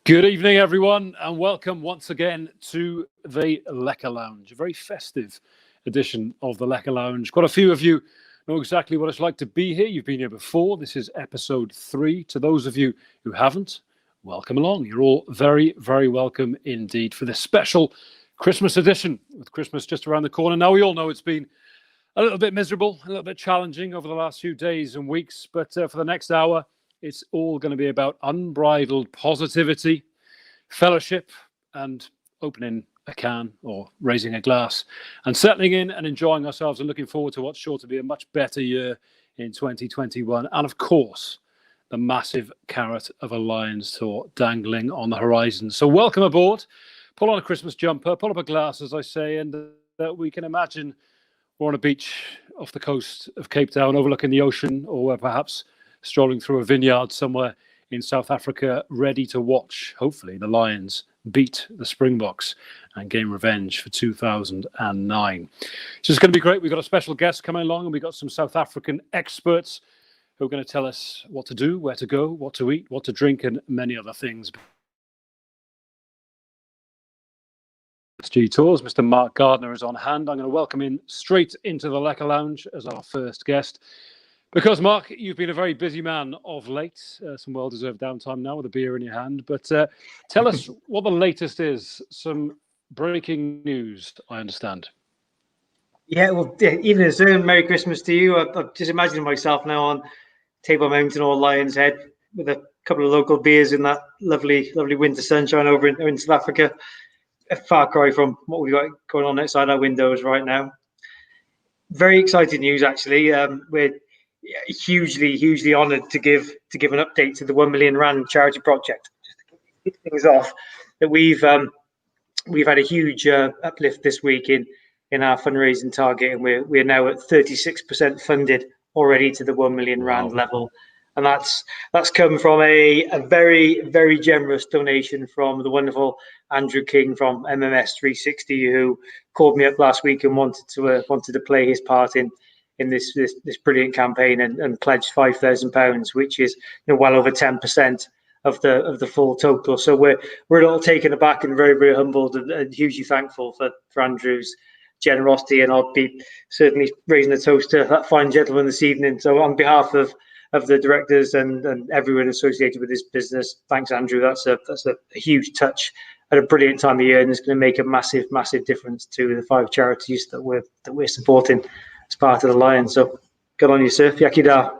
Good evening, everyone, and welcome once again to the Lekker Lounge, a very festive edition of the Lekker Lounge. Quite a few of you know exactly what it's like to be here. You've been here before. This is episode 3. To those of you who haven't, welcome along. You're all very, very welcome indeed for this special Christmas edition, with Christmas just around the corner. Now, we all know it's been a little bit miserable, a little bit challenging over the last few days and weeks, but for the next hour, it's all going to be about unbridled positivity, fellowship, and opening a can or raising a glass and settling in and enjoying ourselves and looking forward to what's sure to be a much better year in 2021. And of course, the massive carrot of a Lions tour dangling on the horizon. So welcome aboard. Pull on a Christmas jumper, pull up a glass, as I say, and we can imagine we're on a beach off the coast of Cape Town overlooking the ocean, or we're perhaps strolling through a vineyard somewhere in South Africa, ready to watch, hopefully, the Lions beat the Springboks and gain revenge for 2009. So it's going to be great. We've got a special guest coming along, and we've got some South African experts who are going to tell us what to do, where to go, what to eat, what to drink, and many other things. MSG Tours, Mr. Mark Gardner is on hand. I'm going to welcome him straight into the Lekker Lounge as our first guest. Because, Mark, you've been a very busy man of late, some well-deserved downtime now with a beer in your hand. But tell us what the latest is. Some breaking news, I understand. Yeah, well, even as Merry Christmas to you. I'm just imagining myself now on Table Mountain or Lion's Head with a couple of local beers in that lovely, lovely winter sunshine over in South Africa. A far cry from what we've got going on outside our windows right now. Very exciting news, actually. We're hugely honoured to give an update to the 1 million rand charity project. Just to kick things off, that we've had a huge uplift this week in our fundraising target, and we're now at 36% funded already to the 1 million rand level. And that's come from a very, very generous donation from the wonderful Andrew King from MMS 360, who called me up last week and wanted to play his part in this brilliant campaign and pledged £5,000, which is well over 10% of the full total. So we're all taken aback and very, very humbled and hugely thankful for Andrew's generosity, and I'll be certainly raising a toast to that fine gentleman this evening. So on behalf of the directors and everyone associated with this business, thanks, Andrew. That's a huge touch at a brilliant time of year, and it's going to make a massive difference to the 5 charities that we're supporting as part of the Lions. So good on you, sir. Yakida.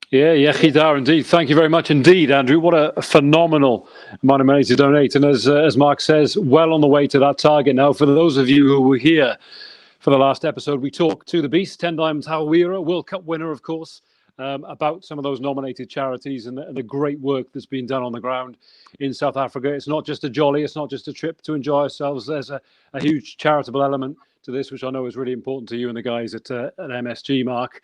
Yeah, Yakida indeed. Thank you very much indeed, Andrew. What a phenomenal amount of money to donate. And as Mark says, well on the way to that target now. For those of you who were here for the last episode, we talked to the Beast, 10 Diamonds Hawira, World Cup winner, of course, about some of those nominated charities and the great work that's been done on the ground in South Africa. It's not just a jolly, it's not just a trip to enjoy ourselves. There's a huge charitable element to this, which I know is really important to you and the guys at MSG, Mark.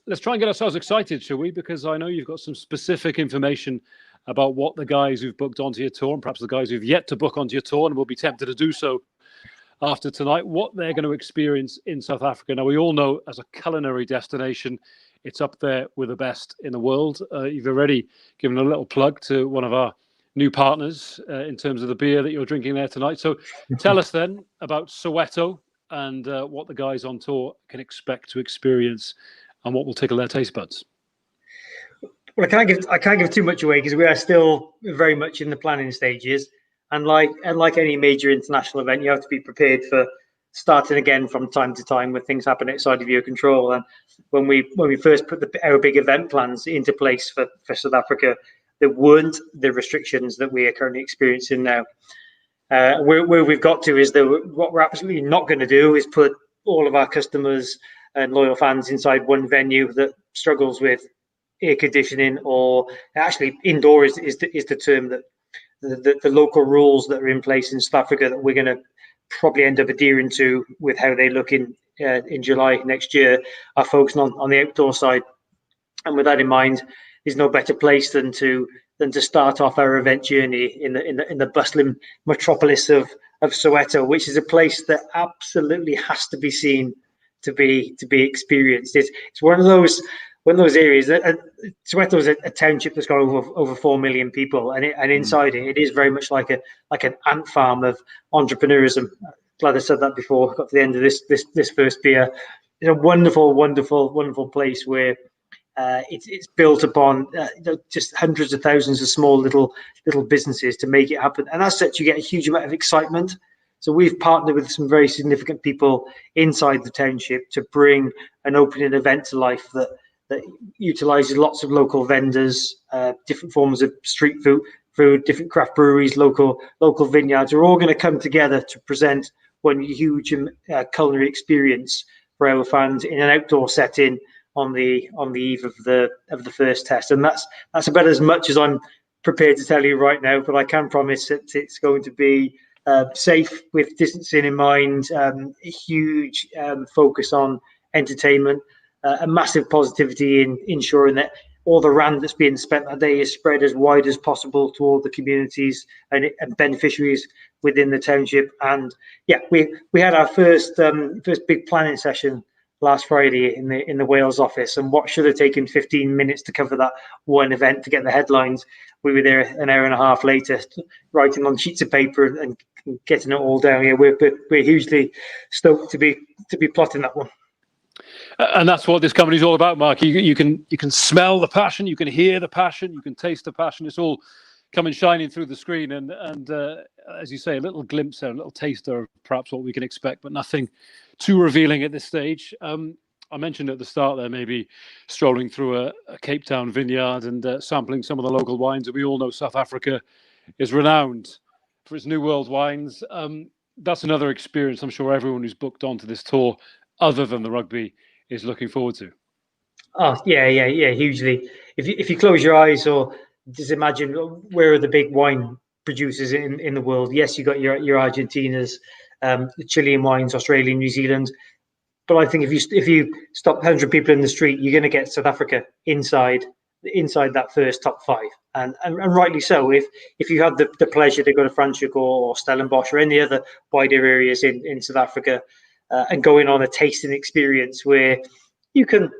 Let's try and get ourselves excited, shall we? Because I know you've got some specific information about what the guys who've booked onto your tour, and perhaps the guys who've yet to book onto your tour and will be tempted to do so after tonight, what they're going to experience in South Africa. Now, we all know as a culinary destination, it's up there with the best in the world. You've already given a little plug to one of our new partners in terms of the beer that you're drinking there tonight. So tell us then about Soweto and what the guys on tour can expect to experience and what will tickle their taste buds. Well, I can't give too much away because we are still very much in the planning stages. And like any major international event, you have to be prepared for starting again from time to time when things happen outside of your control. And when we first put our big event plans into place for South Africa, there weren't the restrictions that we are currently experiencing now. Where we've got to is that what we're absolutely not going to do is put all of our customers and loyal fans inside one venue that struggles with air conditioning, or actually indoor is the term that the local rules that are in place in South Africa that we're going to probably end up adhering to with how they look in July next year are focusing on the outdoor side. And with that in mind, there's no better place than to start off our event journey in the bustling metropolis of Soweto, which is a place that absolutely has to be seen to be experienced. It's one of those one of those areas that Soweto is a township that's got over 4 million people, and inside it is very much like an ant farm of entrepreneurism. Glad I said that before. Got to the end of this first beer. It's a wonderful place where it's built upon just hundreds of thousands of small little businesses to make it happen, and as such, you get a huge amount of excitement. So we've partnered with some very significant people inside the township to bring an opening event to life that utilises lots of local vendors, different forms of street food, different craft breweries, local vineyards are all going to come together to present one huge culinary experience for our fans in an outdoor setting on the eve of the first test. And that's about as much as I'm prepared to tell you right now, but I can promise that it's going to be safe with distancing in mind, a huge focus on entertainment, a massive positivity in ensuring that all the rand that's being spent that day is spread as wide as possible to all the communities and beneficiaries within the township. And yeah, we had our first big planning session last Friday in the Wales office, and what should have taken 15 minutes to cover that one event to get the headlines, we were there an hour and a half later, writing on sheets of paper and getting it all down. Yeah, we're hugely stoked to be plotting that one. And that's what this company is all about, Mark. You can smell the passion, you can hear the passion, you can taste the passion. It's all coming shining through the screen, and as you say, a little glimpse there, a little taster of perhaps what we can expect, but nothing too revealing at this stage. I mentioned at the start there, maybe strolling through a Cape Town vineyard and sampling some of the local wines. We all know South Africa is renowned for its New World wines. That's another experience I'm sure everyone who's booked onto this tour, other than the rugby, is looking forward to. Oh yeah, hugely. If you close your eyes or just imagine where are the big wine producers in the world. Yes, you got your Argentinas, the Chilean wines, Australia, New Zealand. But I think if you stop 100 people in the street, you're going to get South Africa inside that first top five, and rightly so. If you had the pleasure to go to Franschhoek or Stellenbosch or any other wider areas in South Africa, and going on a tasting experience where you can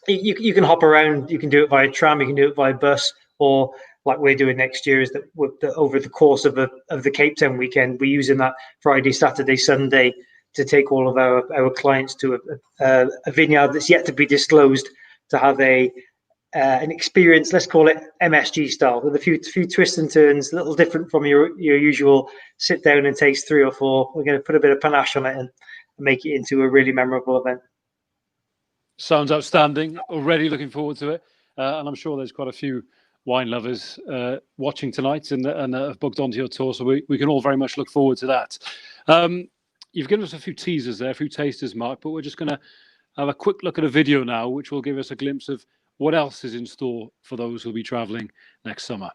hop around, you can do it via tram, you can do it via bus, or like we're doing next year is that over the course of the Cape Town weekend, we're using that Friday, Saturday, Sunday to take all of our clients to a vineyard that's yet to be disclosed, to have an experience, let's call it MSG style, with a few twists and turns, a little different from your usual sit down and taste 3 or 4. We're going to put a bit of panache on it and make it into a really memorable event. Sounds outstanding. Already looking forward to it, and I'm sure there's quite a few wine lovers watching tonight and have booked onto your tour, so we can all very much look forward to that. You've given us a few teasers there, a few tasters, Mark, but we're just going to have a quick look at a video now, which will give us a glimpse of what else is in store for those who'll be traveling next summer.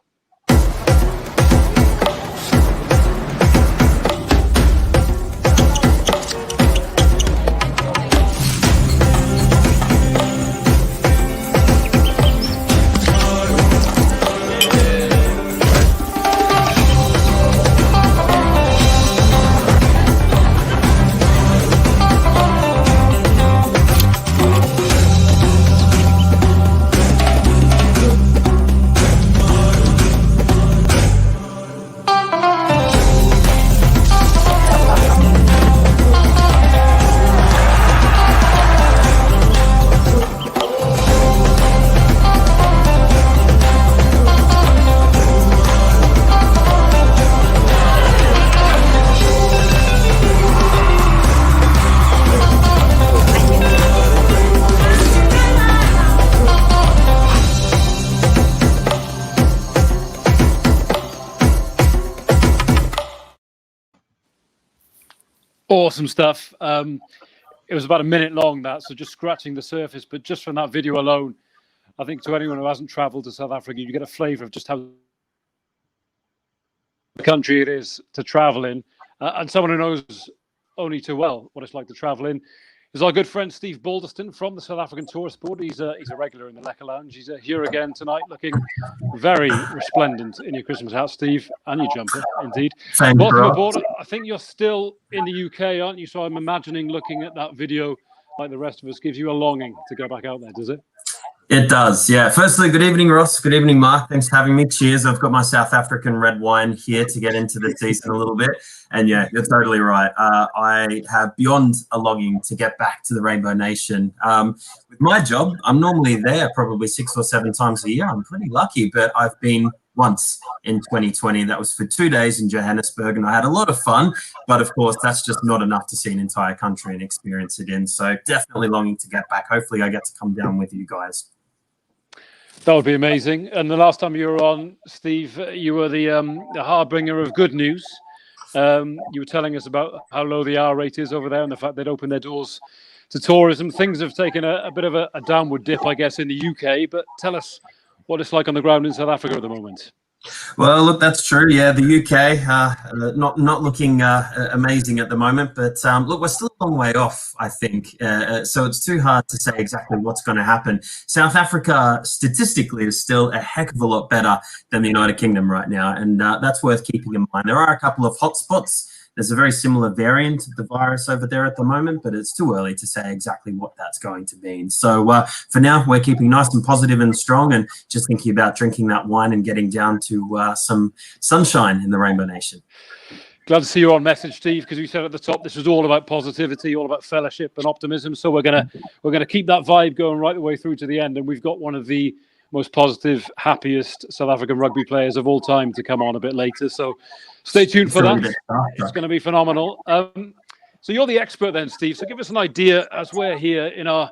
Awesome stuff. It was about a minute long, that, so just scratching the surface. But just from that video alone, I think to anyone who hasn't travelled to South Africa, you get a flavour of just how the country it is to travel in. And someone who knows only too well what it's like to travel in is our good friend Steve BALDERSTON from the South African Tourist Board. He's a regular in the Lekker Lounge. He's here again tonight, looking very resplendent in your Christmas hat, Steve, and your jumper, indeed. Welcome aboard. I think you're still in the UK, aren't you? So I'm imagining looking at that video, like the rest of us, gives you a longing to go back out there, does it? It does, yeah. Firstly, good evening, Ross. Good evening, Mark. Thanks for having me. Cheers. I've got my South African red wine here to get into the season a little bit. And yeah, you're totally right. I have beyond a longing to get back to the Rainbow Nation. With my job, I'm normally there probably 6 or 7 times a year. I'm pretty lucky, but I've been once in 2020. That was for 2 days in Johannesburg, and I had a lot of fun. But of course, that's just not enough to see an entire country and experience it in. So definitely longing to get back. Hopefully I get to come down with you guys. That would be amazing. And the last time you were on, Steve, you were the harbinger of good news. You were telling us about how low the R rate is over there and the fact they'd opened their doors to tourism. Things have taken a bit of a downward dip, I guess, in the UK. But tell us what it's like on the ground in South Africa at the moment. Well, look, that's true. Yeah, the UK not looking amazing at the moment, but look, we're still a long way off, I think. So it's too hard to say exactly what's going to happen. South Africa, statistically, is still a heck of a lot better than the United Kingdom right now, and that's worth keeping in mind. There are a couple of hotspots. There's a very similar variant of the virus over there at the moment, but it's too early to say exactly what that's going to mean. So for now, we're keeping nice and positive and strong and just thinking about drinking that wine and getting down to some sunshine in the Rainbow Nation. Glad to see you on message, Steve, because you said at the top this was all about positivity, all about fellowship and optimism. So we're gonna keep that vibe going right the way through to the end. And we've got one of the most positive, happiest South African rugby players of all time to come on a bit later. So stay tuned for that. It's going to be phenomenal. So you're the expert then, Steve. So give us an idea as we're here in our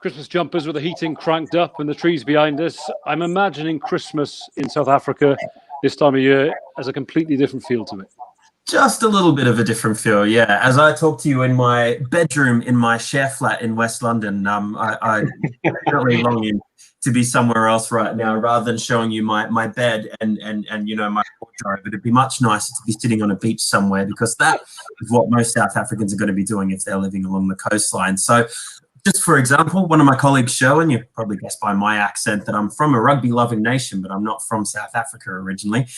Christmas jumpers with the heating cranked up and the trees behind us. I'm imagining Christmas in South Africa this time of year has a completely different feel to it. Just a little bit of a different feel, yeah. As I talk to you in my bedroom in my share flat in West London, I'm definitely longing to be somewhere else right now rather than showing you my bed and you know, my wardrobe. It'd be much nicer to be sitting on a beach somewhere, because that is what most South Africans are going to be doing if they're living along the coastline. So just for example, one of my colleagues, Sherwin, you probably guessed by my accent that I'm from a rugby-loving nation, but I'm not from South Africa originally.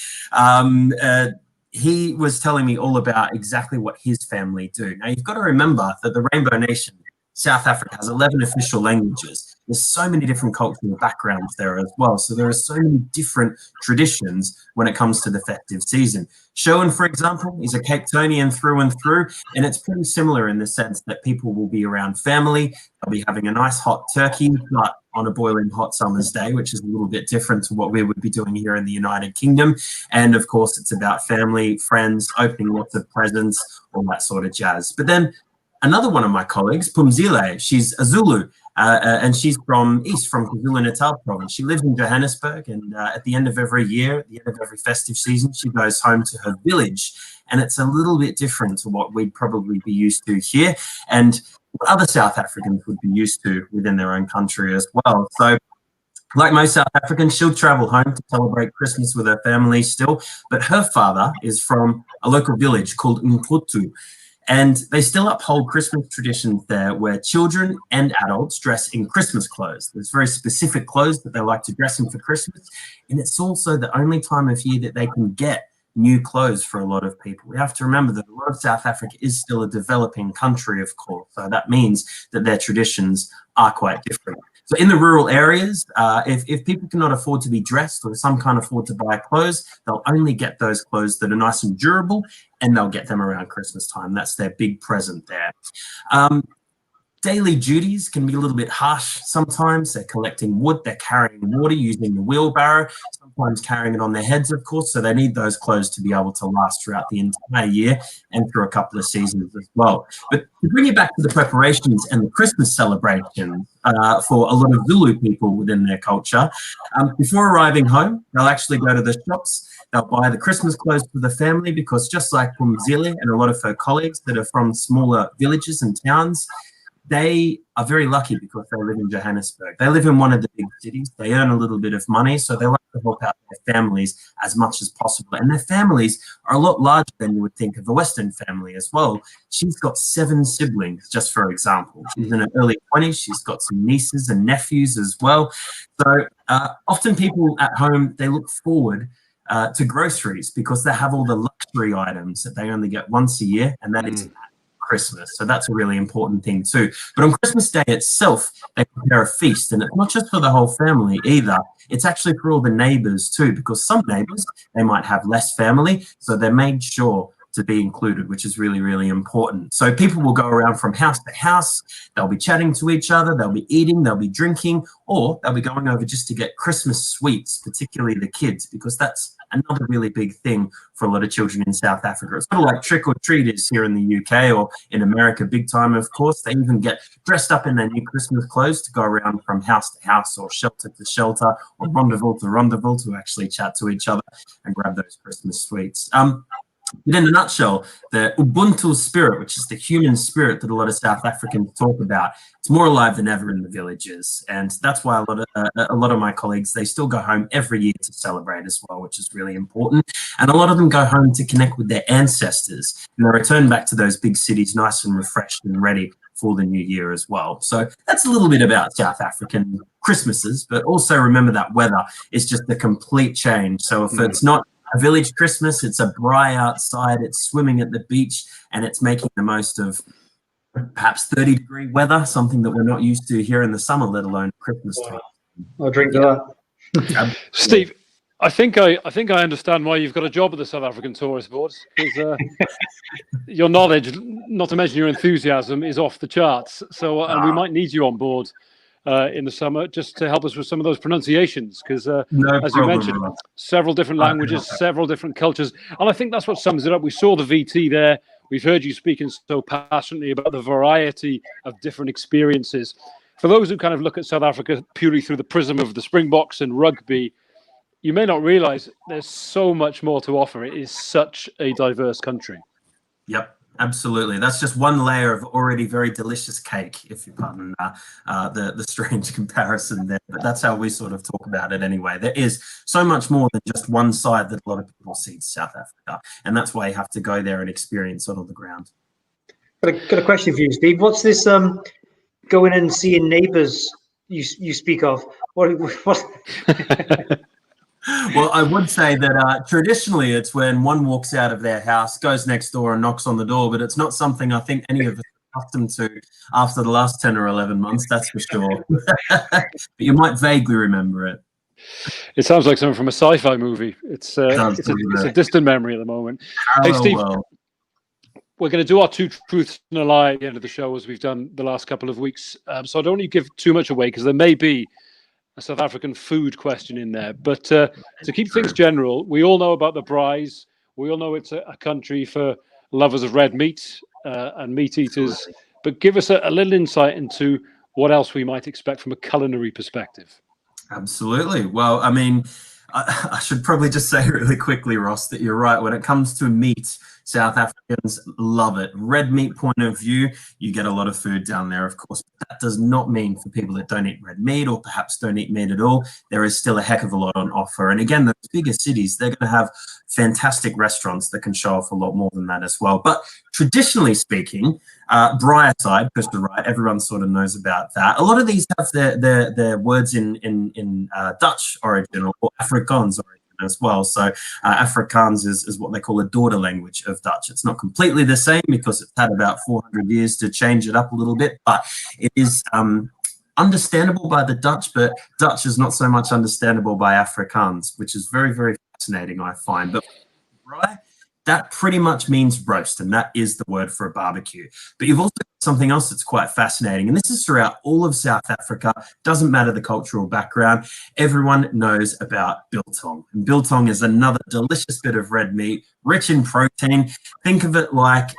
He was telling me all about exactly what his family do. Now, you've got to remember that the Rainbow Nation, South Africa, has 11 official languages. There's so many different cultural backgrounds there as well. So there are so many different traditions when it comes to the festive season. Sherwin, for example, is a Cape Townian through and through, and it's pretty similar in the sense that people will be around family. They'll be having a nice hot turkey, but on a boiling hot summer's day, which is a little bit different to what we would be doing here in the United Kingdom. And of course, it's about family, friends, opening lots of presents, all that sort of jazz. But then another one of my colleagues, Pumzile, she's a Zulu, and she's from KwaZulu-Natal province. She lives in Johannesburg, and at the end of every year, at the end of every festive season, she goes home to her village. And it's a little bit different to what we'd probably be used to here, and what other South Africans would be used to within their own country as well. So like most South Africans, she'll travel home to celebrate Christmas with her family still, but her father is from a local village called Mputu. And they still uphold Christmas traditions there where children and adults dress in Christmas clothes. There's very specific clothes that they like to dress in for Christmas. And it's also the only time of year that they can get new clothes for a lot of people. We have to remember that a lot of South Africa is still a developing country, of course. So that means that their traditions are quite different. So in the rural areas, if people cannot afford to be dressed or some can't afford to buy clothes, they'll only get those clothes that are nice and durable, and they'll get them around Christmas time. That's their big present there. Daily duties can be a little bit harsh sometimes. They're collecting wood, they're carrying water using the wheelbarrow, sometimes carrying it on their heads, of course, so they need those clothes to be able to last throughout the entire year and through a couple of seasons as well. But to bring it back to the preparations and the Christmas celebration for a lot of Zulu people within their culture, before arriving home, they'll actually go to the shops. They'll buy the Christmas clothes for the family because just like Pumzile and a lot of her colleagues that are from smaller villages and towns, they are very lucky because they live in Johannesburg. They live in one of the big cities. They earn a little bit of money, so they like to help out their families as much as possible. And their families are a lot larger than you would think of a Western family as well. She's got 7 siblings, just for example. She's in her early 20s. She's got some nieces and nephews as well. So often people at home, they look forward to groceries because they have all the luxury items that they only get once a year, and that is Christmas. So that's a really important thing too. But on Christmas Day itself, they prepare a feast, and it's not just for the whole family either. It's actually for all the neighbors too, because some neighbors, they might have less family, so they're made sure to be included, which is really, really important. So people will go around from house to house. They'll be chatting to each other. They'll be eating. They'll be drinking, or they'll be going over just to get Christmas sweets, particularly the kids, because that's another really big thing for a lot of children in South Africa. It's sort of like trick or treat is here in the UK or in America, big time, of course. They even get dressed up in their new Christmas clothes to go around from house to house or shelter to shelter or rendezvous to rendezvous to actually chat to each other and grab those Christmas sweets. But in a nutshell, the Ubuntu spirit, which is the human spirit that a lot of South Africans talk about, it's more alive than ever in the villages. And that's why a lot of my colleagues, they still go home every year to celebrate as well, which is really important. And a lot of them go home to connect with their ancestors. And they return back to those big cities nice and refreshed and ready for the new year as well. So that's a little bit about South African Christmases, but also remember that weather is just a complete change. So if it's not a village Christmas, it's a braai outside, it's swimming at the beach, and it's making the most of perhaps 30-degree weather, something that we're not used to here in the summer, let alone Christmas time. I'll drink to that. Steve, I think I understand why you've got a job at the South African Tourist Board, because your knowledge, not to mention your enthusiasm, is off the charts. So and we might need you on board in the summer just to help us with some of those pronunciations, because as you mentioned, several different languages, several different cultures, and I think that's what sums it up. We saw the VT there. We've heard you speaking so passionately about the variety of different experiences. For those who kind of look at South Africa purely through the prism of the Springboks and rugby, you may not realize there's so much more to offer. It is such a diverse country. Yep. Absolutely. That's just one layer of already very delicious cake, if you pardon the strange comparison there. But that's how we sort of talk about it anyway. There is so much more than just one side that a lot of people see to South Africa. And that's why you have to go there and experience it on the ground. Got a question for you, Steve. What's this going and seeing neighbours you speak of? What? Well, I would say that traditionally it's when one walks out of their house, goes next door and knocks on the door, but it's not something I think any of us are accustomed to after the last 10 or 11 months, that's for sure. But you might vaguely remember it. It sounds like something from a sci-fi movie. It's a distant memory at the moment. Hey, Steve, we're going to do our two truths and a lie at the end of the show, as we've done the last couple of weeks. So I don't want to give too much away, because there may be a South African food question in there. But to keep things general, we all know about the braais. We all know it's a country for lovers of red meat and meat eaters. But give us a little insight into what else we might expect from a culinary perspective. Absolutely. Well, I mean, I should probably just say really quickly, Ross, that you're right. When it comes to meat, South Africans love it. Red meat point of view, you get a lot of food down there, of course. But that does not mean for people that don't eat red meat or perhaps don't eat meat at all, there is still a heck of a lot on offer. And again, those bigger cities, they're going to have fantastic restaurants that can show off a lot more than that as well. But traditionally speaking, braai aside, because you're right, everyone sort of knows about that. A lot of these have their words in Dutch origin or Afrikaans origin as well. So Afrikaans is what they call a daughter language of Dutch. It's not completely the same because it's had about 400 years to change it up a little bit, but it is understandable by the Dutch, but Dutch is not so much understandable by Afrikaans, which is very, very fascinating, I find. But braai, that pretty much means roast, and that is the word for a barbecue. But you've also got something else that's quite fascinating, and this is throughout all of South Africa. Doesn't matter the cultural background. Everyone knows about biltong. And biltong is another delicious bit of red meat, rich in protein. Think of it like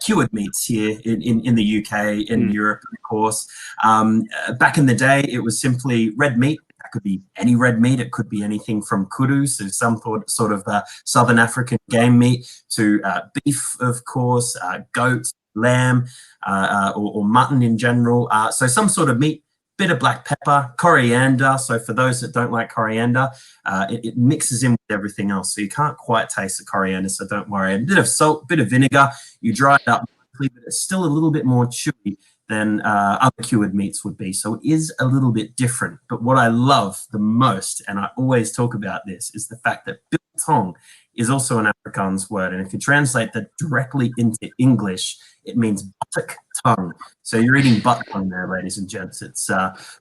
cured meats here in the UK, in Europe, of course. Back in the day, it was simply red meat. Could be any red meat. It could be anything from kudu, so some sort of Southern African game meat, to beef, of course, goat, lamb, or mutton in general. So some sort of meat, bit of black pepper, coriander. So for those that don't like coriander, it mixes in with everything else. So you can't quite taste the coriander, so don't worry. A bit of salt, bit of vinegar. You dry it up but it's still a little bit more chewy than other cured meats would be. So it is a little bit different. But what I love the most, and I always talk about this, is the fact that Biltong is also an Afrikaans word. And if you translate that directly into English, it means buttock tongue. So you're eating butt tongue there, ladies and gents. It's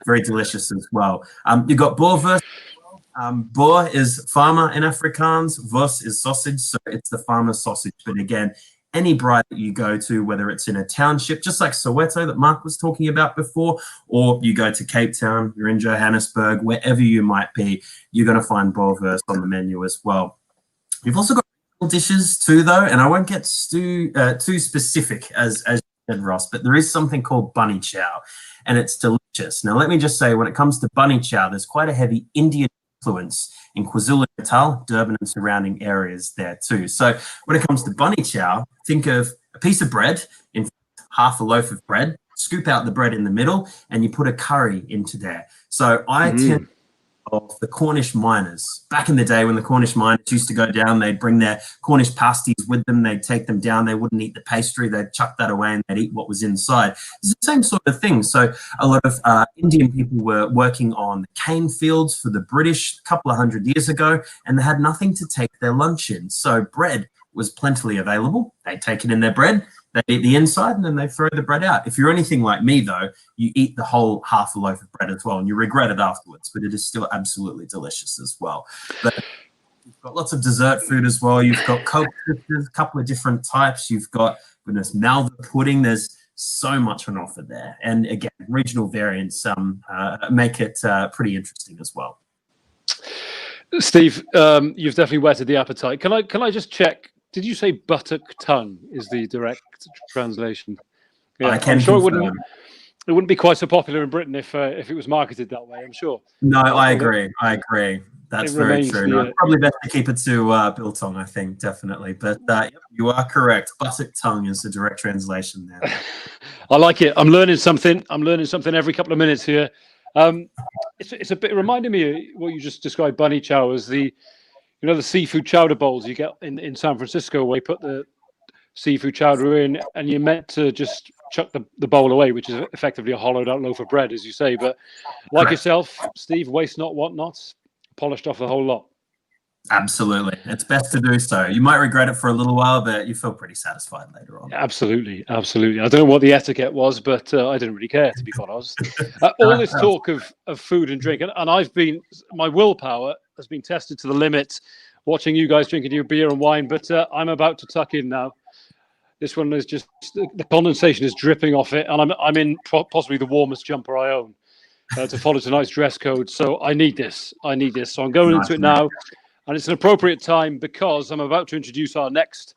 very delicious as well. You've got Boerewors. Boer is farmer in Afrikaans. Wors is sausage, so it's the farmer's sausage. But again, any braai that you go to, whether it's in a township, just like Soweto that Mark was talking about before, or you go to Cape Town, you're in Johannesburg, wherever you might be, you're going to find Boerewors on the menu as well. You've also got dishes too, though, and I won't get too specific as you said, Ross, but there is something called Bunny Chow, and it's delicious. Now, let me just say, when it comes to Bunny Chow, there's quite a heavy Indian influence in KwaZulu-Natal, Durban and surrounding areas there too. So when it comes to Bunny Chow, think of a piece of bread, in half a loaf of bread, scoop out the bread in the middle, and you put a curry into there. So I tend of the Cornish miners. Back in the day when the Cornish miners used to go down, they'd bring their Cornish pasties with them, they'd take them down, they wouldn't eat the pastry, they'd chuck that away and they'd eat what was inside. It's the same sort of thing. So a lot of Indian people were working on the cane fields for the British a couple of hundred years ago, and they had nothing to take their lunch in. So bread was plentifully available. They'd take it in their bread, they eat the inside, and then they throw the bread out. If you're anything like me, though, you eat the whole half a loaf of bread as well, and you regret it afterwards, but it is still absolutely delicious as well. But you've got lots of dessert food as well. You've got Coke, a couple of different types. You've got, goodness, Malva pudding. There's so much on offer there. And again, regional variants make it pretty interesting as well. Steve, you've definitely whetted the appetite. Can I just check? Did you say buttock tongue is the direct translation? Yeah, I'm sure it wouldn't be quite so popular in Britain if it was marketed that way, I'm sure. No, I agree. That's very true. No, probably best to keep it to Biltong, I think, definitely. But you are correct. Buttock tongue is the direct translation there. I like it. I'm learning something. Every couple of minutes here. It's a bit reminding me of what you just described, Bunny Chow, as the seafood chowder bowls you get in San Francisco, where you put the seafood chowder in and you're meant to just chuck the bowl away, which is effectively a hollowed out loaf of bread, as you say. But like yourself, Steve, waste not, want not, polished off the whole lot. Absolutely. It's best to do so. You might regret it for a little while, but you feel pretty satisfied later on. Absolutely. I don't know what the etiquette was, but I didn't really care, to be quite honest. All this talk of food and drink, and my willpower has been tested to the limit watching you guys drinking your beer and wine, but I'm about to tuck in now. This one is just, the condensation is dripping off it, and I'm in possibly the warmest jumper I own to follow tonight's dress code. So I need this. So I'm going into it now. And it's an appropriate time because I'm about to introduce our next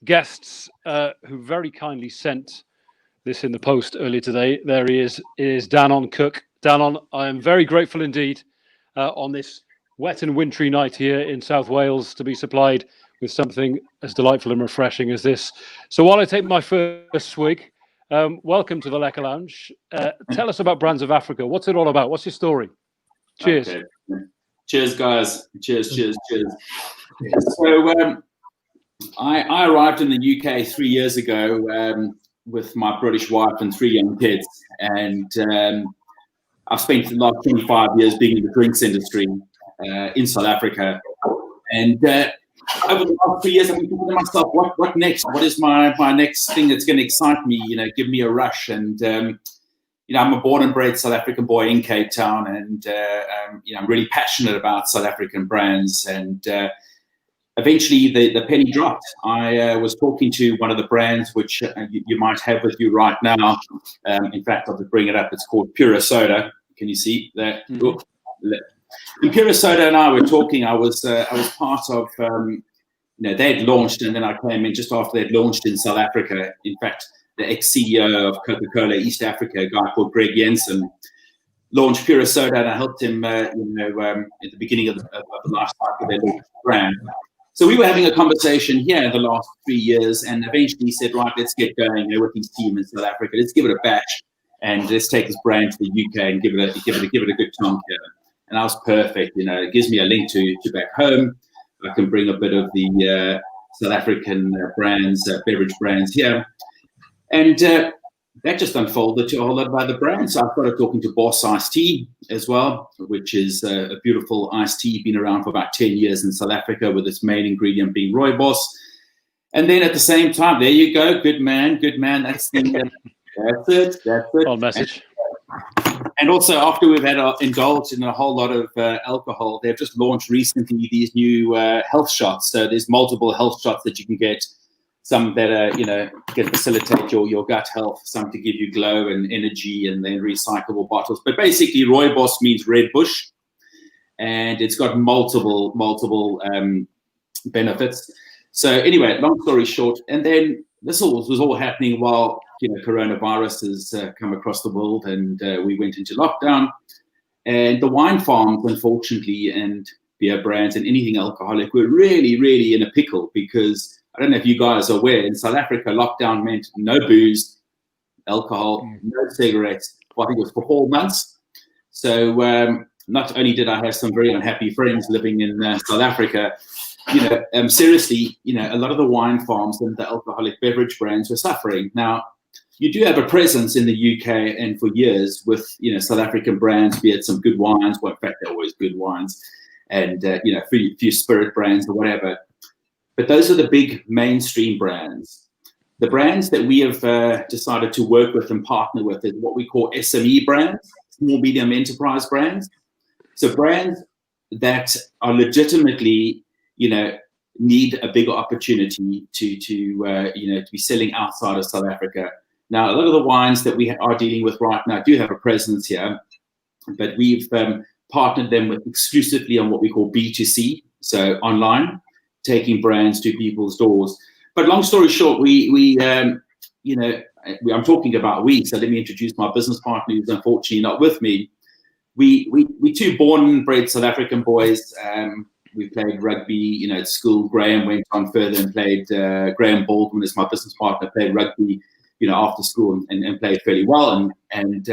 guests who very kindly sent this in the post earlier today. There he is Dannon COOK. Dannon, I am very grateful indeed on this wet and wintry night here in South Wales to be supplied with something as delightful and refreshing as this. So while I take my first swig, welcome to the Lekker Lounge. Tell us about Brands of Africa. What's it all about? What's your story? Cheers. Okay. Cheers, guys. Cheers. So I arrived in the UK 3 years ago with my British wife and 3 young kids. And I've spent the last 25 years being in the drinks industry in South Africa. And over the last 3 years, I've been thinking to myself, what next? What is my next thing that's going to excite me, give me a rush? And I'm a born and bred South African boy in Cape Town, and I'm really passionate about South African brands. And eventually, the penny dropped. I was talking to one of the brands which you might have with you right now. In fact, I'll just bring it up. It's called Pear Soda. Can you see that? Mm-hmm. Pear Soda and I were talking. I was part of. They had launched, and then I came in just after they'd launched in South Africa. In fact, the ex-CEO of Coca-Cola East Africa, a guy called Greg Jensen, launched Pear Soda, and I helped him, at the beginning of the life cycle of their brand. So we were having a conversation here in the last 3 years, and eventually he said, right, let's get going with his team in South Africa. Let's give it a bash, and let's take this brand to the UK and give it a good chunk here. And that was perfect. It gives me a link to back home. I can bring a bit of the South African brands, beverage brands here. And that just unfolded to a whole lot of other brands. So I started talking to Boss Iced Tea as well, which is a beautiful iced tea, been around for about 10 years in South Africa, with its main ingredient being rooibos. And then at the same time, there you go, good man. That's the that's it. On message. And also, after we've had indulged in a whole lot of alcohol, they've just launched recently these new health shots. So there's multiple health shots that you can get. Some that are, can facilitate your gut health, some to give you glow and energy, and then recyclable bottles. But basically, rooibos means red bush, and it's got multiple benefits. So anyway, long story short, and then this was all happening while coronavirus has come across the world, and we went into lockdown. And the wine farms, unfortunately, and beer brands and anything alcoholic were really, really in a pickle, because I don't know if you guys are aware, in South Africa, lockdown meant no booze, alcohol, no cigarettes. I think it was for 4 months. So not only did I have some very unhappy friends living in South Africa, seriously, a lot of the wine farms and the alcoholic beverage brands were suffering. Now, you do have a presence in the UK, and for years with South African brands, be it some good wines. Well, in fact, they're always good wines, and few spirit brands or whatever. But those are the big mainstream brands. The brands that we have decided to work with and partner with is what we call SME brands, small medium enterprise brands. So brands that are legitimately, need a bigger opportunity to be selling outside of South Africa. Now, a lot of the wines that we are dealing with right now do have a presence here, but we've partnered them with exclusively on what we call B2C, so online, taking brands to people's doors. But long story short, I'm talking about we, so let me introduce my business partner who's unfortunately not with me. We two born and bred South African boys. We played rugby, at school. Graham went on further and played, Graham Baldwin is my business partner, played rugby, after school and played fairly well. And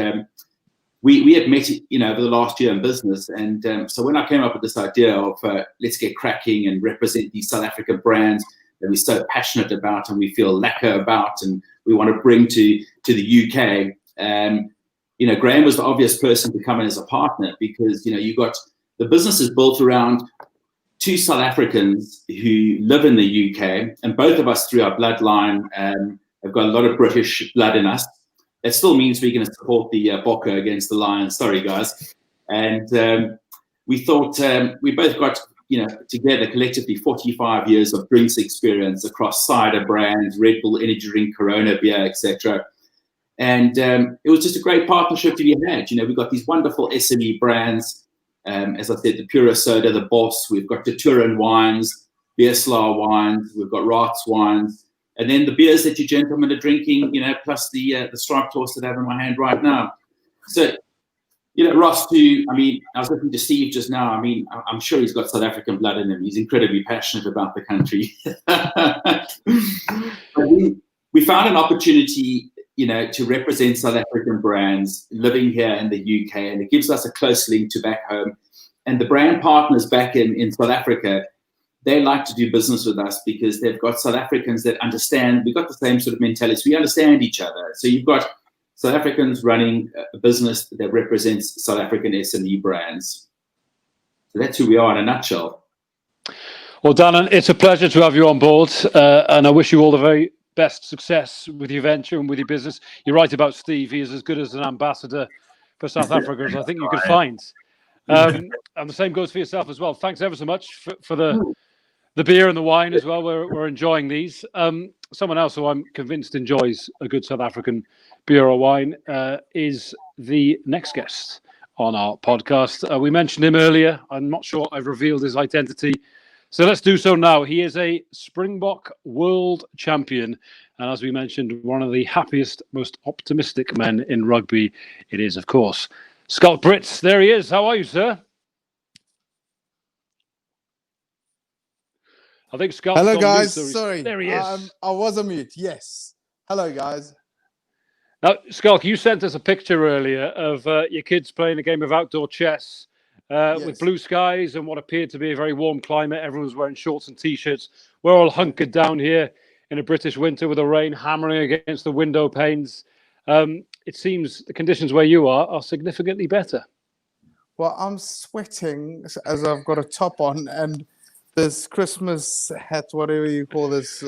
we had met, over the last year in business. And so when I came up with this idea of let's get cracking and represent these South African brands that we're so passionate about and we feel lekker about and we want to bring to the UK, Graham was the obvious person to come in as a partner, because, you got the business is built around two South Africans who live in the UK, and both of us through our bloodline have got a lot of British blood in us. That still means we're going to support the Bokke against the Lions. Sorry, guys. And we thought we both got, together collectively 45 years of drinks experience across cider brands, Red Bull energy drink, Corona beer, etc. And it was just a great partnership to be had. We've got these wonderful SME brands. As I said, the Pura Soda, the Boss. We've got the Turin wines, Beersla wines. We've got Raats wines. And then the beers that you gentlemen are drinking, plus the Strike Tours that I have in my hand right now. So, Ross too, I was listening to Steve just now. I'm sure he's got South African blood in him. He's incredibly passionate about the country. we found an opportunity, to represent South African brands living here in the UK, and it gives us a close link to back home. And the brand partners back in South Africa, they like to do business with us because they've got South Africans that understand. We've got the same sort of mentality. We understand each other. So you've got South Africans running a business that represents South African SME brands. So that's who we are in a nutshell. Well, Dannon, it's a pleasure to have you on board, and I wish you all the very best success with your venture and with your business. You're right about Steve. He is as good as an ambassador for South Africa as I think you could find. And the same goes for yourself as well. Thanks ever so much for the beer and the wine as well. We're enjoying these. Someone else who I'm convinced enjoys a good South African beer or wine is the next guest on our podcast. We mentioned him earlier. I'm not sure I've revealed his identity, so let's do so now. He is a Springbok world champion, and as we mentioned, one of the happiest, most optimistic men in rugby. It is, of course, Schalk Brits. There he is. How are you, sir? I think Schalk. Hello, guys. Sorry. There he is. I was on mute. Yes. Hello, guys. Now, Schalk, you sent us a picture earlier of your kids playing a game of outdoor chess with blue skies and what appeared to be a very warm climate. Everyone's wearing shorts and T-shirts. We're all hunkered down here in a British winter with the rain hammering against the window panes. It seems the conditions where you are significantly better. Well, I'm sweating as I've got a top on and this Christmas hat, whatever you call this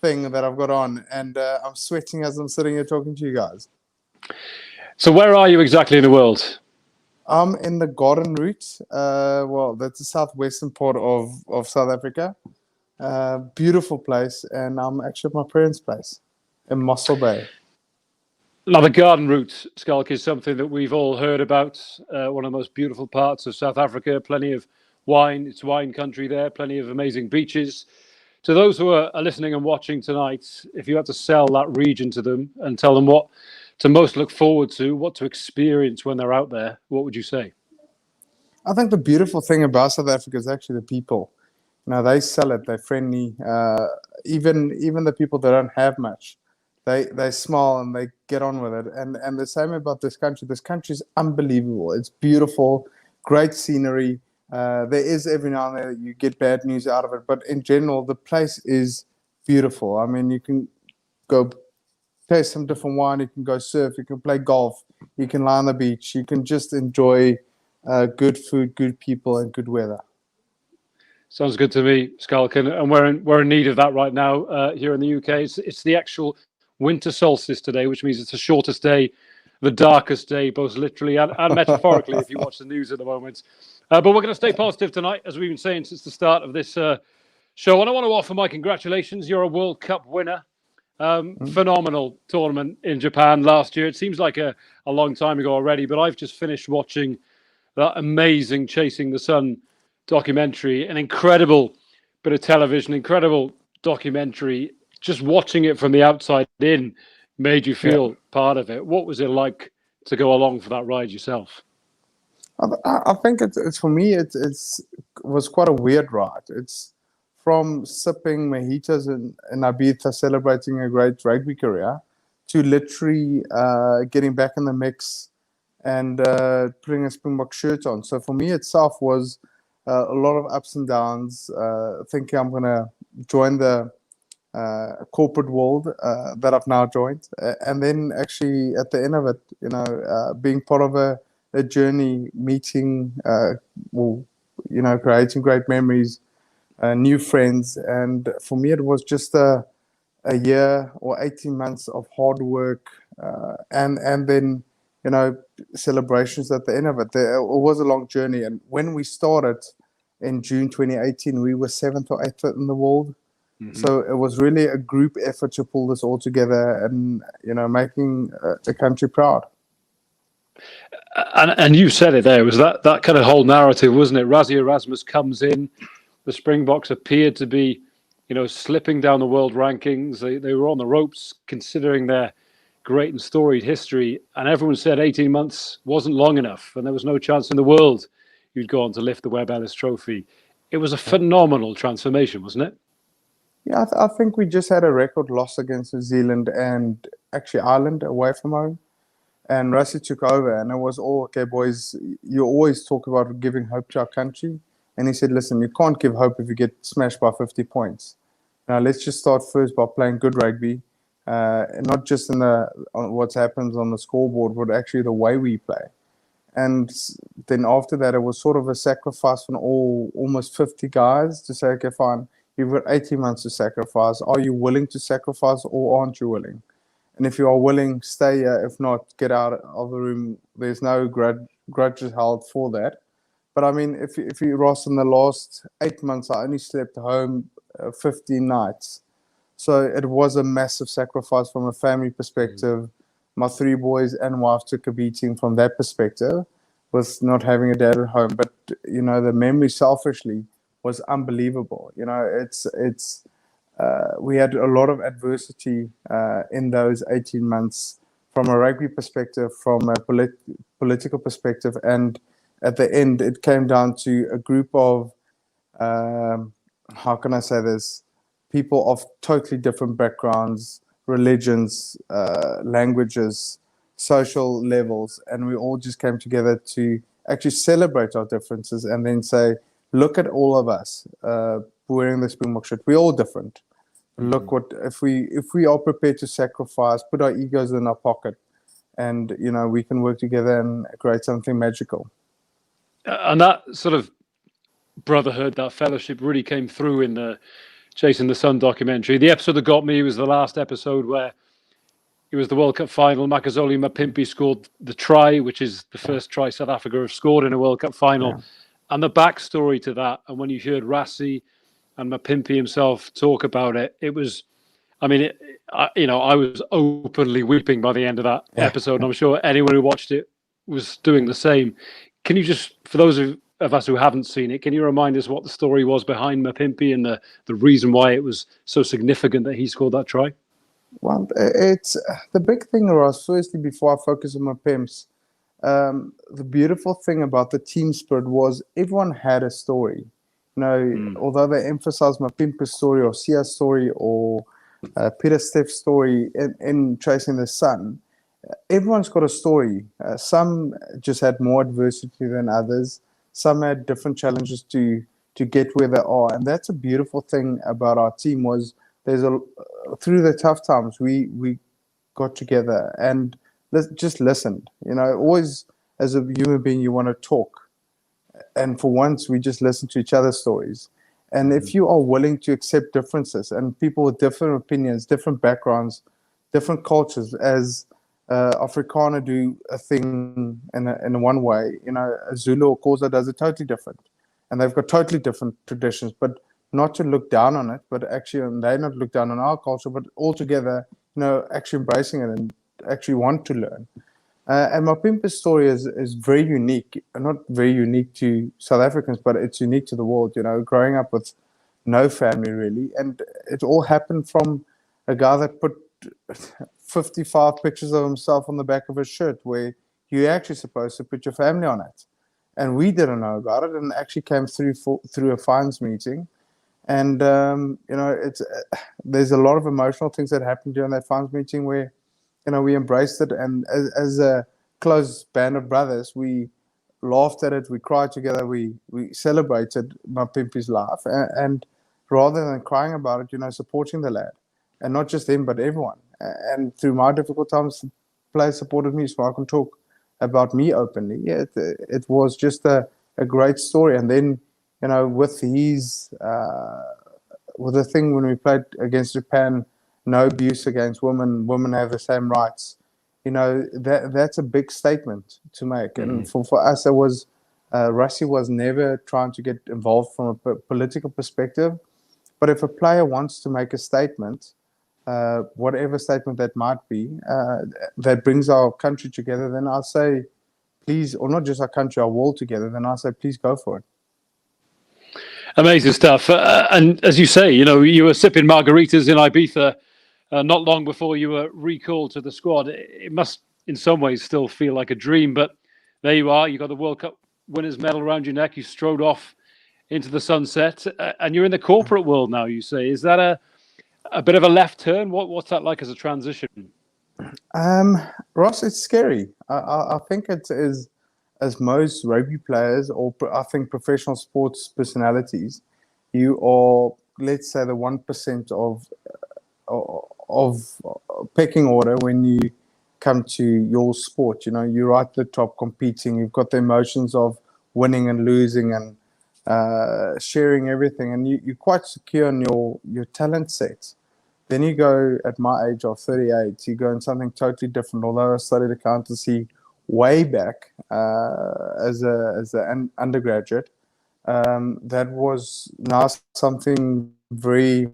thing that I've got on, and I'm sweating as I'm sitting here talking to you guys. So where are you exactly in the world? I'm in the Garden Route. Well, that's the southwestern part of South Africa. Beautiful place, and I'm actually at my parents' place in Mossel Bay. Now, the garden route, Schalk, is something that we've all heard about. One of the most beautiful parts of South Africa. Plenty of wine. It's wine country there. Plenty of amazing beaches. To those who are listening and watching tonight, if you had to sell that region to them and tell them what to most look forward to, what to experience when they're out there, what would you say? I think the beautiful thing about South Africa is actually the people. You know, they sell it. They're friendly. Even the people that don't have much, they smile and they get on with it. And the same about this country. This country is unbelievable. It's beautiful, great scenery. There is every now and then you get bad news out of it, but in general, the place is beautiful. I mean, you can go taste some different wine. You can go surf. You can play golf. You can lie on the beach. You can just enjoy good food, good people, and good weather. Sounds good to me, Schalk, and we're in need of that right now here in the UK. It's the actual winter solstice today, which means it's the shortest day, the darkest day, both literally and metaphorically, if you watch the news at the moment. But we're going to stay positive tonight, as we've been saying since the start of this show. And I want to offer my congratulations. You're a World Cup winner. Phenomenal tournament in Japan last year. It seems like a long time ago already, but I've just finished watching that amazing Chasing the Sun documentary, an incredible bit of television, incredible documentary. Just watching it from the outside in made you feel part of it. What was it like to go along for that ride yourself? I think it's for me. It was quite a weird ride. It's from sipping mojitos in Ibiza, celebrating a great rugby career, to literally getting back in the mix and putting a Springbok shirt on. So for me itself was a lot of ups and downs, thinking I'm going to join the corporate world that I've now joined. And then actually at the end of it, you know, being part of a journey, meeting, creating great memories, new friends. And for me, it was just a year or 18 months of hard work and then, you know, celebrations at the end of it. It was a long journey. And when we started in June 2018, we were 7th or 8th in the world. Mm-hmm. So it was really a group effort to pull this all together and, you know, making the country proud. And you said it there. It was that kind of whole narrative, wasn't it? Rassie Erasmus comes in. The Springboks appeared to be, you know, slipping down the world rankings. They were on the ropes considering their great and storied history. And everyone said 18 months wasn't long enough. And there was no chance in the world you'd go on to lift the Webb Ellis Trophy. It was a phenomenal transformation, wasn't it? Yeah, I think we just had a record loss against New Zealand and actually Ireland away from home. And Rassie took over, and it was all, okay, boys, you always talk about giving hope to our country. And he said, listen, you can't give hope if you get smashed by 50 points. Now, let's just start first by playing good rugby, not just on what happens on the scoreboard, but actually the way we play. And then after that, it was sort of a sacrifice from almost 50 guys to say, okay, fine, you've got 18 months to sacrifice. Are you willing to sacrifice or aren't you willing? And if you are willing, stay here. If not, get out of the room. There's no grudges held for that. But I mean, if you Ross, in the last 8 months, I only slept home 15 nights. So it was a massive sacrifice from a family perspective. My 3 boys and wife took a beating from that perspective with not having a dad at home. But, you know, the memory selfishly was unbelievable. You know, we had a lot of adversity in those 18 months from a rugby perspective, from a political perspective. And at the end, it came down to a group of, how can I say this, people of totally different backgrounds, religions, languages, social levels. And we all just came together to actually celebrate our differences and then say, look at all of us wearing the Springbok shirt. We're all different, look what if we are prepared to sacrifice, put our egos in our pocket, and we can work together and create something magical. And that sort of brotherhood, that fellowship, really came through in the Chasing the Sun documentary. The episode that got me was the last episode where it was the World Cup final. Makazole Mapimpi scored the try, which is the first try South Africa have scored in a World Cup final. Yeah. And the backstory to that, and when you heard Rassie and Mapimpi himself talk about it, it was, I mean, I was openly weeping by the end of that episode. And I'm sure anyone who watched it was doing the same. Can you just, for those of us who haven't seen it, can you remind us what the story was behind Mapimpi and the reason why it was so significant that he scored that try? Well, it's the big thing, Ross, firstly, before I focus on my pimps, the beautiful thing about the team spirit was everyone had a story. Although they emphasized my Pimpi's story or Sia's story or Peter Steph's story in Chasing the Sun, everyone's got a story. Some just had more adversity than others. Some had different challenges to get where they are. And that's a beautiful thing about our team was through the tough times, we got together and just listened. Always as a human being, you want to talk. And for once, we just listen to each other's stories. And if you are willing to accept differences and people with different opinions, different backgrounds, different cultures, as Afrikaner do a thing in one way, Zulu or Xhosa does it totally different. And they've got totally different traditions, but not to look down on it, but actually, and they not look down on our culture, but altogether, actually embracing it and actually want to learn. And Mapimpi's story is very unique, not very unique to South Africans, but it's unique to the world, growing up with no family really. And it all happened from a guy that put 55 pictures of himself on the back of his shirt where you're actually supposed to put your family on it. And we didn't know about it and actually came through a fines meeting. And, there's a lot of emotional things that happened during that fines meeting where, we embraced it. And as a close band of brothers, we laughed at it, we cried together, we celebrated Mapimpi's life. And rather than crying about it, supporting the lad. And not just him, but everyone. And through my difficult times, players supported me so I can talk about me openly. Yeah, it was just a great story. And then, with his, with the thing when we played against Japan, no abuse against women have the same rights. That's a big statement to make. And for us, it was, Rassie was never trying to get involved from a political perspective. But if a player wants to make a statement, whatever statement that might be, that brings our country together, then I'll say, please, or not just our country, our world together, then I'll say, please go for it. Amazing stuff. And as you say, you were sipping margaritas in Ibiza not long before you were recalled to the squad. It must, in some ways, still feel like a dream. But there you are. You got the World Cup winners' medal around your neck. You strode off into the sunset, and you're in the corporate world now. You say, is that a bit of a left turn? What's that like as a transition? Ross, it's scary. I think it is. As most rugby players, or I think professional sports personalities, you are, let's say, the 1% of pecking order when you come to your sport. You're right at the top competing. You've got the emotions of winning and losing and sharing everything, and you're quite secure in your talent set. Then you go, at my age of 38, you go in something totally different. Although I studied accountancy way back as an undergraduate, that was now something very,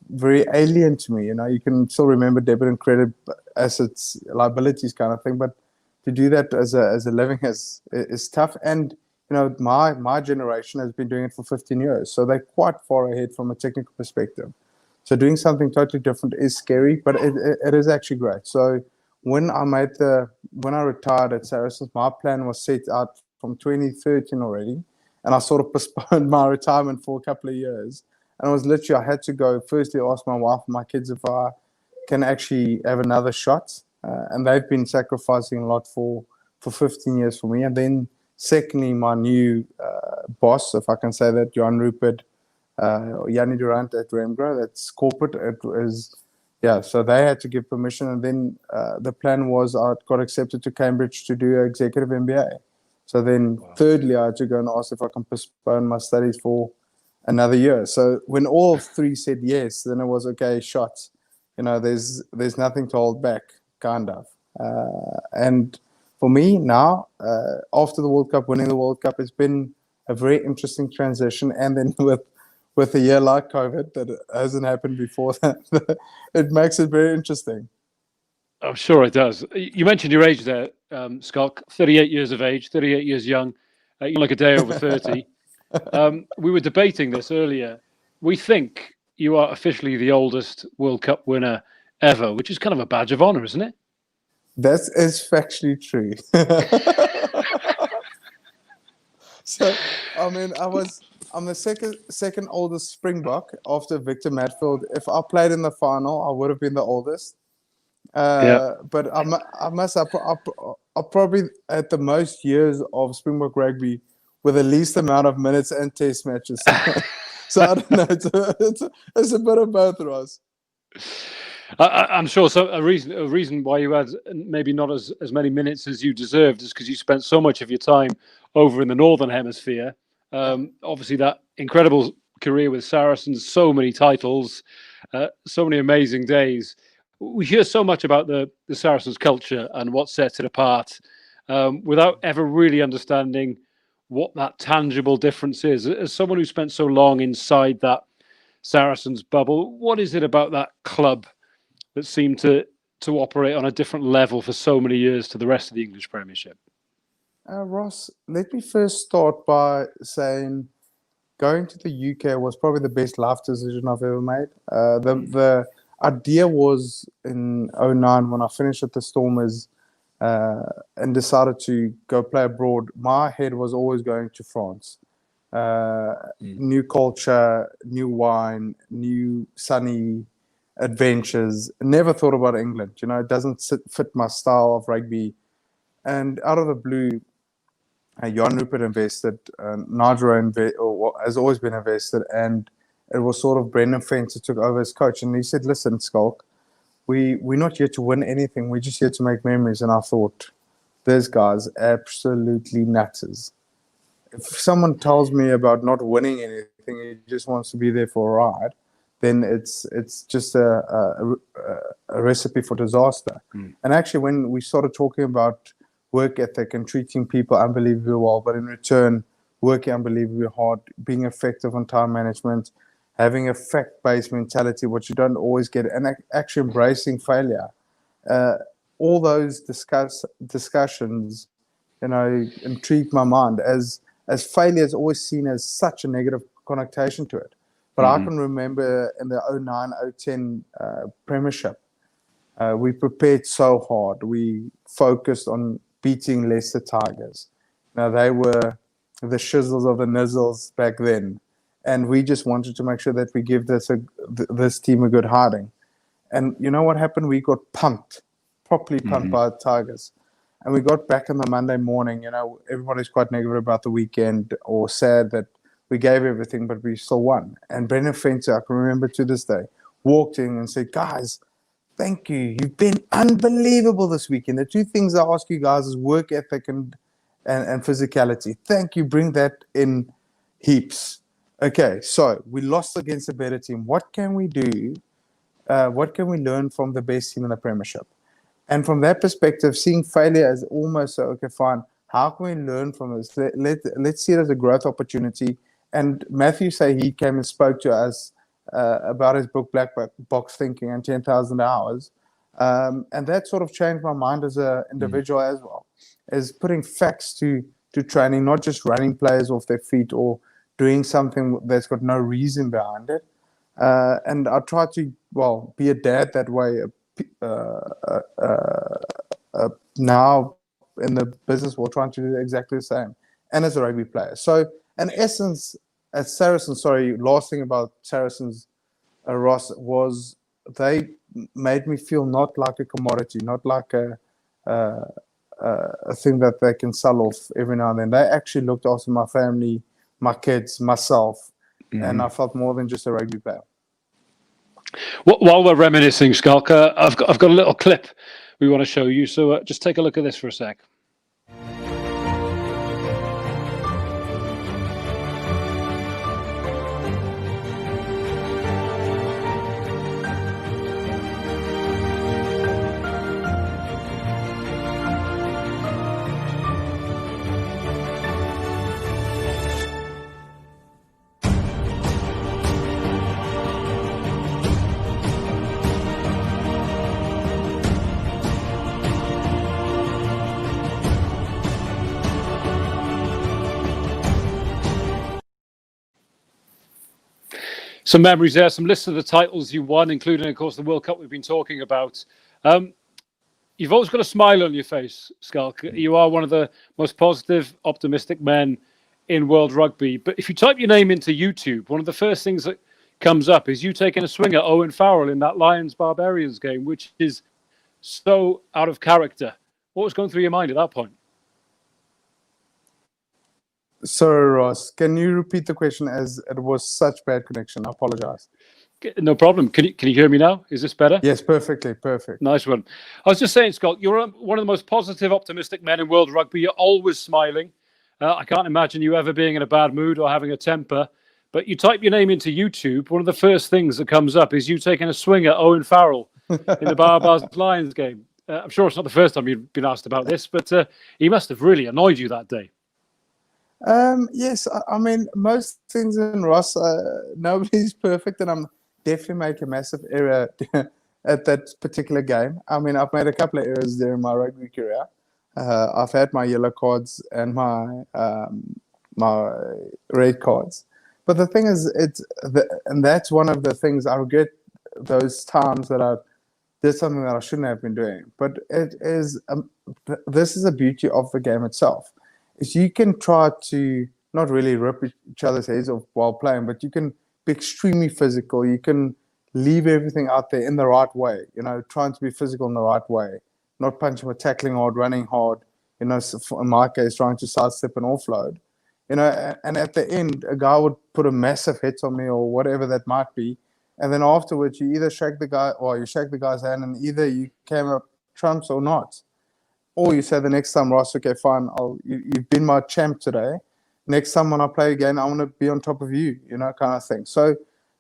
very alien to me. You can still remember debit and credit, assets, liabilities kind of thing, but to do that as a living is tough. And my generation has been doing it for 15 years, so they're quite far ahead from a technical perspective. So doing something totally different is scary, but it is actually great. So when I retired at Saracens, my plan was set out from 2013 already, and I sort of postponed my retirement for a couple of years. And it was literally, I had to go firstly ask my wife and my kids if I can actually have another shot, and they've been sacrificing a lot for 15 years for me. And then secondly, my new boss, if I can say that, Johan Rupert, Yanni Durant at Remgro, that's corporate. It is, yeah, so they had to give permission. And then the plan was I got accepted to Cambridge to do an executive MBA. So then thirdly, I had to go and ask if I can postpone my studies for another year. So when all three said yes, then it was okay, shots. You know, there's nothing to hold back, kind of. And for me now, after the World Cup, winning the World Cup, it's been a very interesting transition. And then with a year like COVID that hasn't happened before, that it makes it very interesting. I'm sure it does. You mentioned your age there, Schalk, 38 years of age, 38 years young. You're like a day over 30. We were debating this earlier. We think you are officially the oldest World Cup winner ever, which is kind of a badge of honor, isn't it? That is factually true. So, I mean, I'm the second oldest Springbok after Victor Matfield. If I played in the final, I would have been the oldest. But I probably at the most years of Springbok rugby with the least amount of minutes and test matches. So I don't know. It's a bit of both of us. I'm sure. So a reason why you had maybe not as many minutes as you deserved is because you spent so much of your time over in the Northern Hemisphere. Obviously, that incredible career with Saracens, so many titles, so many amazing days. We hear so much about the Saracens culture and what sets it apart, without ever really understanding what that tangible difference is. As someone who spent so long inside that Saracens bubble, what is it about that club that seemed to operate on a different level for so many years to the rest of the English Premiership? Ross, let me first start by saying going to the UK was probably the best life decision I've ever made. The idea was in 2009 when I finished at the Stormers and decided to go play abroad. My head was always going to France. New culture, new wine, new sunny adventures. Never thought about England. You know, it doesn't fit my style of rugby. And out of the blue, Jan Rupert invested, Nigel has always been invested, and it was sort of Brendan Fence who took over as coach. And he said, listen, Schalk, we're not here to win anything. We're just here to make memories. And I thought, this guy's absolutely nutters. If someone tells me about not winning anything, he just wants to be there for a ride, then it's just a recipe for disaster. And actually, when we started talking about work ethic and treating people unbelievably well, but in return, working unbelievably hard, being effective on time management, having a fact-based mentality, which you don't always get, and actually embracing failure. All those discussions, you know, intrigued my mind, as failure is always seen as such a negative connotation to it. But I can remember in the 2009-2010 Premiership, we prepared so hard. We focused on beating Leicester Tigers. Now, they were the shizzles of the nizzles back then. And we just wanted to make sure that we give this team a good hiding. And you know what happened? We got pumped, properly pumped by the Tigers. And we got back on the Monday morning. You know, everybody's quite negative about the weekend or sad that we gave everything, but we still won. And Brendan Fence, I can remember to this day, walked in and said, guys, thank you. You've been unbelievable this weekend. The two things I ask you guys is work ethic and physicality. Thank you. Bring that in heaps. Okay, so we lost against a better team. What can we do? What can we learn from the best team in the Premiership? And from that perspective, seeing failure as almost, okay, fine, how can we learn from this? Let's see it as a growth opportunity. And Matthew he came and spoke to us about his book, Black Box Thinking and 10,000 Hours. And that sort of changed my mind as an individual as well, as putting facts to training, not just running players off their feet or doing something that's got no reason behind it. And I try to, be a dad that way. Now in the business, we're trying to do exactly the same. And as a rugby player. So in essence, at Saracens, last thing about Saracens, Ross, was they made me feel not like a commodity, not like a thing that they can sell off every now and then. They actually looked after my family, my kids, myself. and I felt more than just a rugby player. While we're reminiscing, Schalk, I've got a little clip we want to show you. So just take a look at this for a sec. Some memories there, some lists of the titles you won, including, of course, the World Cup we've been talking about. You've always got a smile on your face, Schalk. You are one of the most positive, optimistic men in world rugby. But if you type your name into YouTube, one of the first things that comes up is you taking a swing at Owen Farrell in that Lions-Barbarians game, which is so out of character. What was going through your mind at that point? Sorry, Ross, can you repeat the question, as it was such bad connection? I apologize. No problem. Can you hear me now? Is this better? Yes, perfectly. Perfect. Nice one. I was just saying, Schalk, you're one of the most positive, optimistic men in world rugby. You're always smiling. I can't imagine you ever being in a bad mood or having a temper. But you type your name into YouTube, one of the first things that comes up is you taking a swing at Owen Farrell in the Barbars Lions game. I'm sure it's not the first time you've been asked about this, but he must have really annoyed you that day. Yes, I mean, most things in Ross, nobody's perfect, and I'm definitely make a massive error at that particular game. I mean, I've made a couple of errors during my rugby career. I've had my yellow cards and my red cards. But the thing is, and that's one of the things I regret, those times that I did something that I shouldn't have been doing. But it is, this is the beauty of the game itself. Is you can try to not really rip each other's heads off while playing, but you can be extremely physical. You can leave everything out there in the right way, trying to be physical in the right way, not punching but tackling hard, running hard, in my case, trying to sidestep and offload, and at the end, a guy would put a massive hit on me or whatever that might be. And then afterwards, you either shake the guy or you shake the guy's hand, and either you came up trumps or not. Or you say the next time, Ross, okay, fine, you've been my champ today. Next time when I play again, I want to be on top of you, kind of thing. So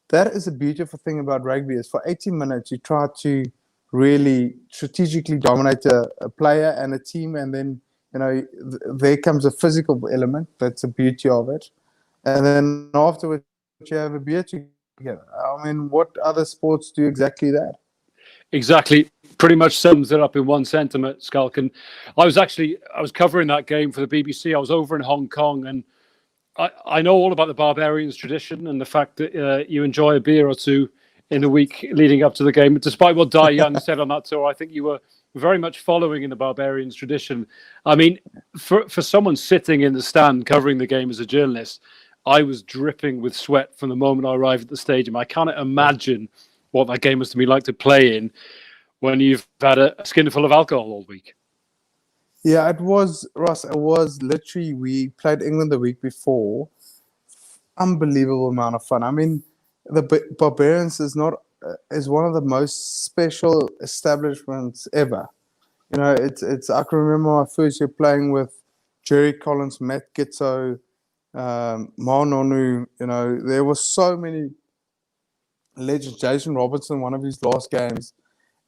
that is a beautiful thing about rugby, is for 80 minutes, you try to really strategically dominate a player and a team, and then, there comes a physical element. That's the beauty of it. And then afterwards, you have a beer together. I mean, what other sports do exactly that? Exactly. Pretty much sums it up in one sentiment, Schalk. And I was covering that game for the BBC. I was over in Hong Kong, and I know all about the Barbarians tradition and the fact that you enjoy a beer or two in the week leading up to the game. But despite what Dai Young said on that tour, I think you were very much following in the Barbarians tradition. I mean, for someone sitting in the stand covering the game as a journalist, I was dripping with sweat from the moment I arrived at the stadium. I cannot imagine what that game was to be like to play in when you've had a skinful of alcohol all week. Yeah, it was, Ross, it was literally, we played England the week before. Unbelievable amount of fun. I mean, the Barbarians is one of the most special establishments ever. It's I can remember my first year playing with Jerry Collins, Matt Gitzo, Marnonu, there were so many legends. Jason Robertson, one of his last games.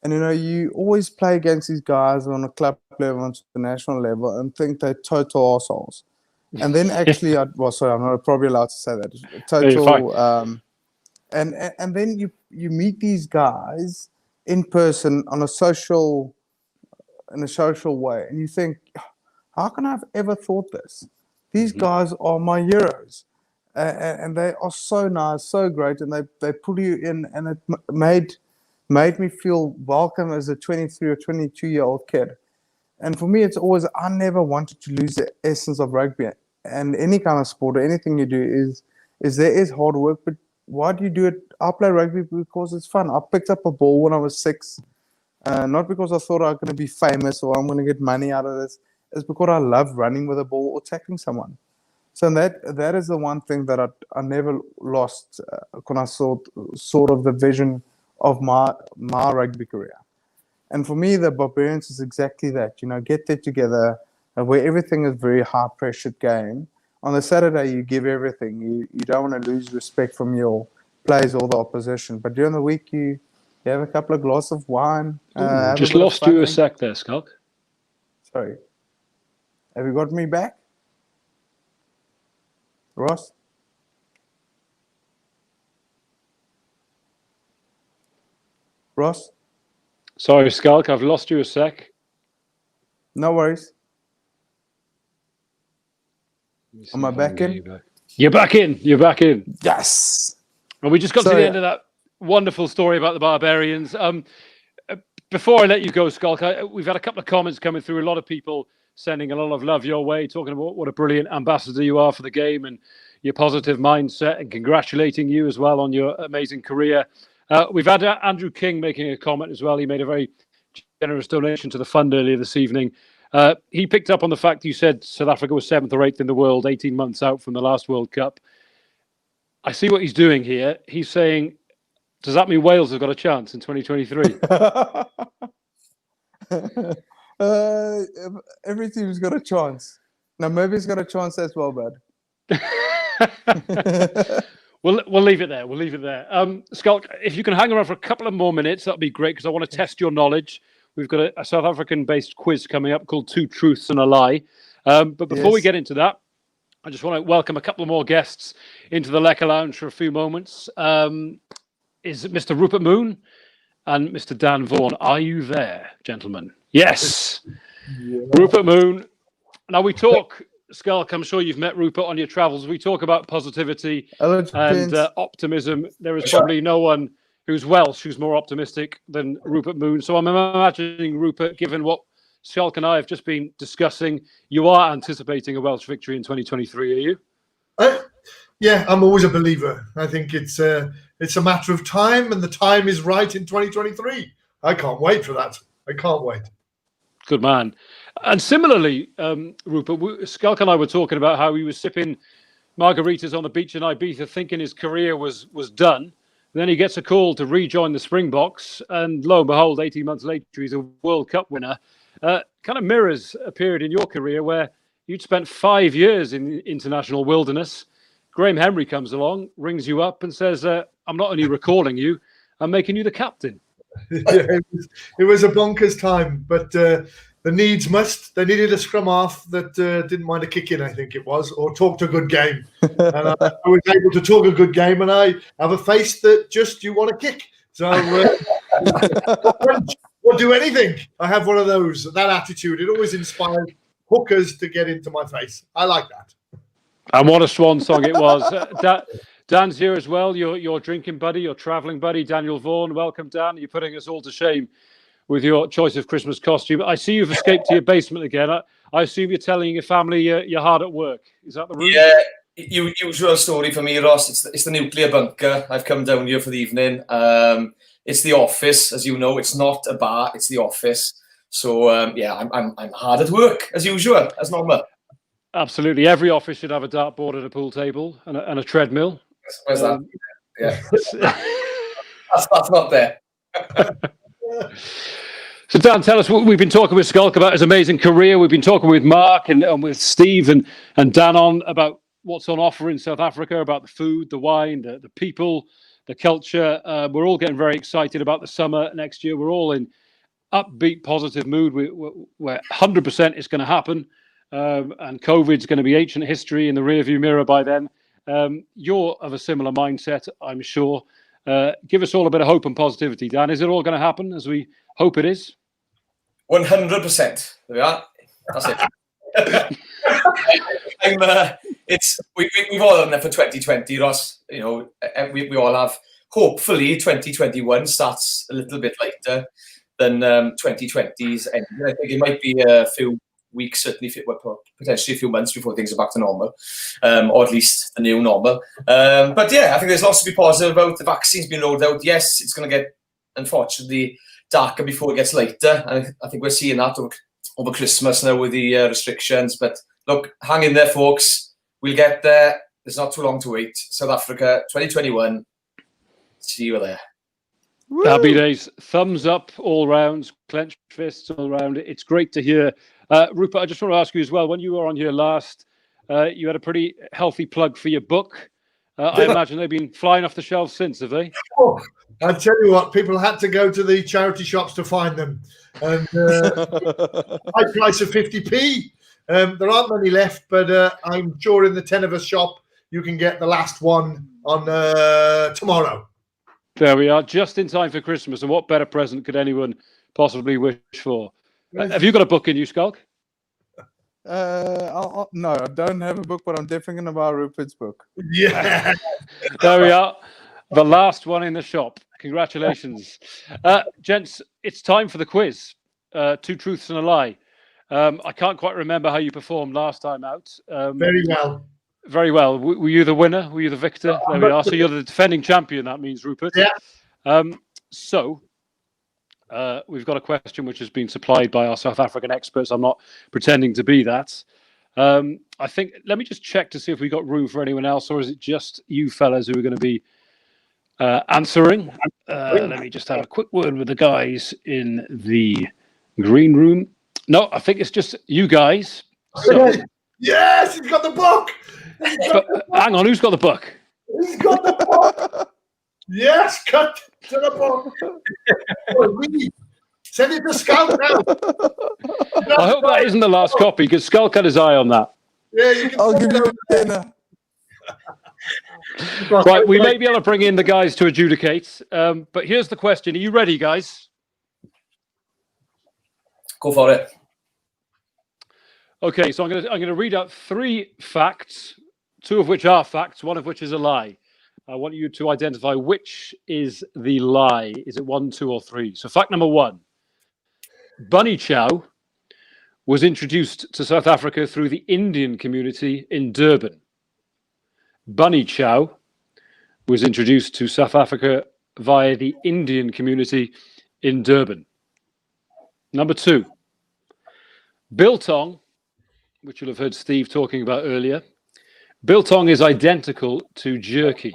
And, you always play against these guys on a club level, on the national level, and think they're total assholes. And then actually, I'm not probably allowed to say that. Total, and then you meet these guys in person in a social way, and you think, how can I have ever thought this? These guys are my heroes, and they are so nice, so great, and they pull you in, and it made me feel welcome as a 23 or 22-year-old kid. And for me, it's always, I never wanted to lose the essence of rugby. And any kind of sport or anything you do is there is hard work, but why do you do it? I play rugby because it's fun. I picked up a ball when I was 6, not because I thought I was going to be famous or I'm going to get money out of this. It's because I love running with a ball or tackling someone. So that is the one thing that I never lost when I saw sort of the vision of my rugby career. And for me, the Barbarians is exactly that. You know, get there together, where everything is very high-pressured game. On the Saturday, you give everything. You don't want to lose respect from your players or the opposition. But during the week, you have a couple of glasses of wine. Just lost you a sec there, Schalk. Sorry. Have you got me back? Ross? Ross? Sorry, Schalk, I've lost you a sec. No worries. Am I back in? You're back in. You're back in. Yes. Well, we just got to the end of that wonderful story about the Barbarians. Before I let you go, Schalk, we've had a couple of comments coming through. A lot of people sending a lot of love your way, talking about what a brilliant ambassador you are for the game and your positive mindset, and congratulating you as well on your amazing career. We've had Andrew King making a comment as well. He made a very generous donation to the fund earlier this evening. He picked up on the fact you said South Africa was 7th or 8th in the world, 18 months out from the last World Cup. I see what he's doing here. He's saying, does that mean Wales have got a chance in 2023? Every team's got a chance. Now, maybe he's got a chance as well, bud. We'll leave it there. We'll leave it there. Schalk, if you can hang around for a couple of more minutes, that'd be great, because I want to test your knowledge. We've got a South African-based quiz coming up called Two Truths and a Lie. But before we get into that, I just want to welcome a couple of more guests into the Lekker Lounge for a few moments. Is Mr. Rupert Moon and Mr. Dan Vaughan. Are you there, gentlemen? Yes. Yeah. Rupert Moon. Now we talk, Schalk, I'm sure you've met Rupert on your travels. We talk about positivity and optimism. There is probably no one who's Welsh who's more optimistic than Rupert Moon. So I'm imagining, Rupert, given what Schalk and I have just been discussing, you are anticipating a Welsh victory in 2023, are you? Yeah, I'm always a believer. I think it's a matter of time, and the time is right in 2023. I can't wait for that. I can't wait. Good man. And similarly, Rupert, Schalk and I were talking about how he was sipping margaritas on the beach in Ibiza, thinking his career was done. Then he gets a call to rejoin the Springboks, and lo and behold, 18 months later, he's a World Cup winner. Kind of mirrors a period in your career where you'd spent 5 years in the international wilderness. Graham Henry comes along, rings you up and says, I'm not only recalling you, I'm making you the captain. Yeah, it was a bonkers time, but the needs must. They needed a scrum half that didn't mind a kick in, I think it was, or talked a good game. And I was able to talk a good game, and I have a face that just you want to kick. So or do anything. I have one of those, that attitude. It always inspires hookers to get into my face. I like that. And what a swan song it was. Dan's here as well, your drinking buddy, your travelling buddy, Daniel Vaughan. Welcome, Dan. You're putting us all to shame with your choice of Christmas costume. I see you've escaped to your basement again. I assume you're telling your family you're hard at work. Is that the route? Yeah, usual story for me, Ross. It's the nuclear bunker. I've come down here for the evening. It's the office, as you know. It's not a bar. It's the office. So I'm hard at work as usual, as normal. Absolutely, every office should have a dartboard and a pool table and a treadmill. Where's that? Yeah, that's not there. So Dan, tell us, we've been talking with Schalk about his amazing career. We've been talking with Mark and with Steve and Dannon about what's on offer in South Africa, about the food, the wine, the people, the culture. We're all getting very excited about the summer next year. We're all in upbeat, positive mood. We're 100% it's going to happen. And COVID's going to be ancient history in the rearview mirror by then. You're of a similar mindset, I'm sure. Give us all a bit of hope and positivity, Dan. Is it all going to happen as we hope it is? 100%. There we are. That's it. We've all done that for 2020, Ross. You know, we all have. Hopefully, 2021 starts a little bit later than 2020's ending. I think it might be a few weeks, certainly, potentially a few months before things are back to normal, or at least the new normal. But yeah, I think there's lots to be positive about. The vaccine's been rolled out. Yes, it's going to get, unfortunately, darker before it gets lighter. I think we're seeing that over Christmas now with the restrictions. But look, hang in there, folks. We'll get there. There's not too long to wait. South Africa 2021. See you there. Happy days. Thumbs up all round, clenched fists all round. It's great to hear. Rupert, I just want to ask you as well, when you were on here last, you had a pretty healthy plug for your book. I imagine they've been flying off the shelves since, have they? Oh, I tell you what, people had to go to the charity shops to find them. And high price of 50p. There aren't many left, but I'm sure in the Tenniver shop, you can get the last one on tomorrow. There we are, just in time for Christmas. And what better present could anyone possibly wish for? Have you got a book in you, Schalk? No, I don't have a book, but I'm definitely going to buy Rupert's book. Yeah. There we are. The last one in the shop. Congratulations. Gents, it's time for the quiz. 2 truths and a lie. I can't quite remember how you performed last time out. Very well. Very well. Were you the winner? Were you the victor? There we are. So you're the defending champion, that means, Rupert. Yeah. So we've got a question which has been supplied by our South African experts. I'm not pretending to be that. I think, let me just check to see if we got room for anyone else, or is it just you fellas who are going to be answering? Let me just have a quick word with the guys in the green room. No, I think it's just you guys. So, yes, he's got the book. hang on, who's got the book? He's got the book. Yes, cut to the book. Send it to Schalk now. I hope that isn't the last copy, because Schalk had his eye on that. Yeah, you can. I'll give you a dinner. Right, we may be able to bring in the guys to adjudicate, but here's the question. Are you ready, guys? Go for it. Okay, so I'm gonna read out 3 facts, 2 of which are facts, 1 of which is a lie. I want you to identify which is the lie. Is it 1, 2, or 3? So fact number 1. Bunny Chow was introduced to South Africa through the Indian community in Durban. Bunny Chow was introduced to South Africa via the Indian community in Durban. Number 2. Biltong, which you'll have heard Steve talking about earlier. Biltong is identical to jerky.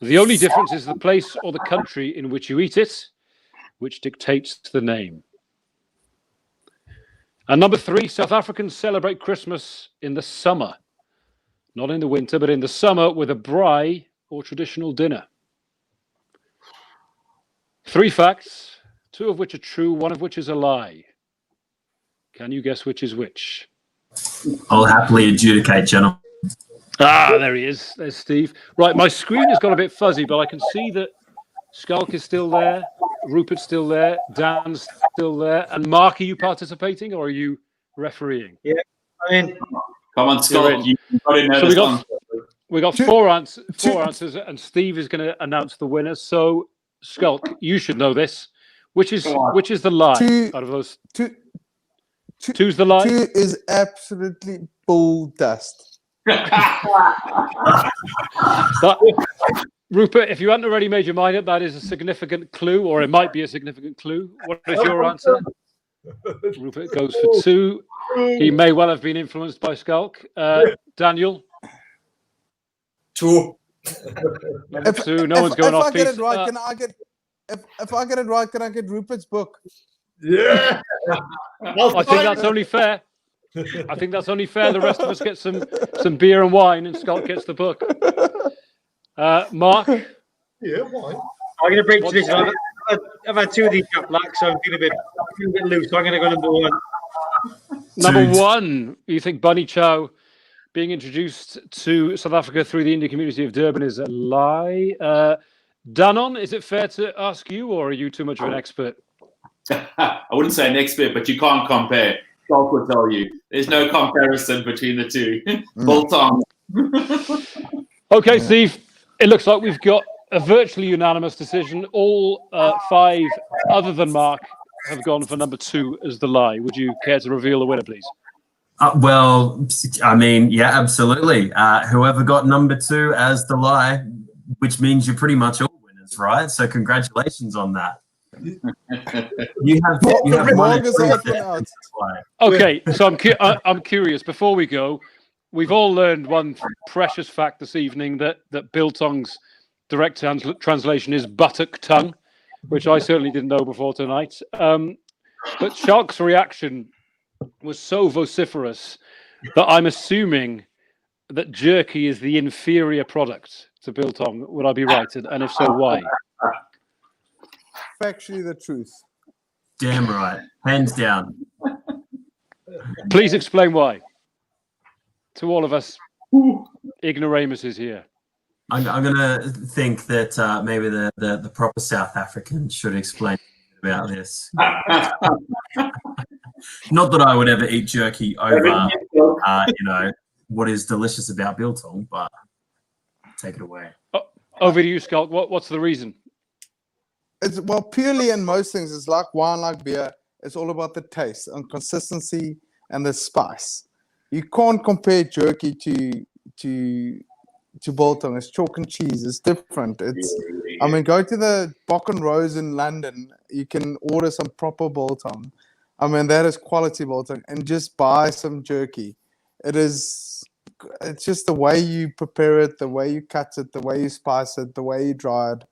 The only difference is the place or the country in which you eat it, which dictates the name. And number 3, South Africans celebrate Christmas in the summer. Not in the winter, but in the summer with a braai or traditional dinner. 3 facts, 2 of which are true, 1 of which is a lie. Can you guess which is which? I'll happily adjudicate, gentlemen. Ah, there he is. There's Steve. Right, my screen has got a bit fuzzy, but I can see that Schalk is still there, Rupert's still there, Dan's still there. And Mark, are you participating or are you refereeing? Yeah, I mean, Come on, Scott. You got in there. So we got 4 answers, and Steve is going to announce the winner. So, Schalk, you should know this. Which is the lie out of those? 2's the lie. 2 is absolutely bull dust. Rupert, if you hadn't already made your mind up, that is a significant clue, or it might be a significant clue. What is your answer? Rupert goes for 2. He may well have been influenced by Schalk. Daniel? 2. Number 2. No one's going off. If I get it right, can I get? If I get it right, can I get Rupert's book? Yeah. I think that's only fair. I think that's only fair. The rest of us get some beer and wine, and Schalk gets the book. Mark? Yeah, why? I'm going to break tradition. I've had 2 of these got black, so I'm feeling a bit loose. So I'm going to go number 1. Number 1, you think Bunny Chow being introduced to South Africa through the Indian community of Durban is a lie. Dannon, is it fair to ask you, or are you too much of an expert? I wouldn't say an expert, but you can't compare. Schalk will tell you. There's no comparison between the 2. Biltong. Okay, Steve, it looks like we've got a virtually unanimous decision. All 5, other than Mark, have gone for number 2 as the lie. Would you care to reveal the winner, please? Well, I mean, yeah, absolutely. Whoever got number 2 as the lie, which means you're pretty much all winners, right? So congratulations on that. You have Marcus out. Okay, so I'm curious. Before we go, we've all learned one precious fact this evening, that Biltong's direct translation is buttock tongue, which I certainly didn't know before tonight. But Schalk's reaction was so vociferous that I'm assuming that jerky is the inferior product to Biltong. Would I be right? And if so, why? Factually the truth. Damn right. Hands down. Please explain why. To all of us ignoramuses here. I'm going to think that maybe the proper South African should explain about this. Not that I would ever eat jerky over, what is delicious about Biltong, but take it away. Over to you, Schalk. What's the reason? It's purely in most things. It's like wine, like beer. It's all about the taste and consistency and the spice. You can't compare jerky to Biltong. It's chalk and cheese. It's different. Go to the Bock and Rose in London. You can order some proper Biltong. That is quality Biltong, and just buy some jerky. It's just the way you prepare it, the way you cut it, the way you spice it, the way you dry it.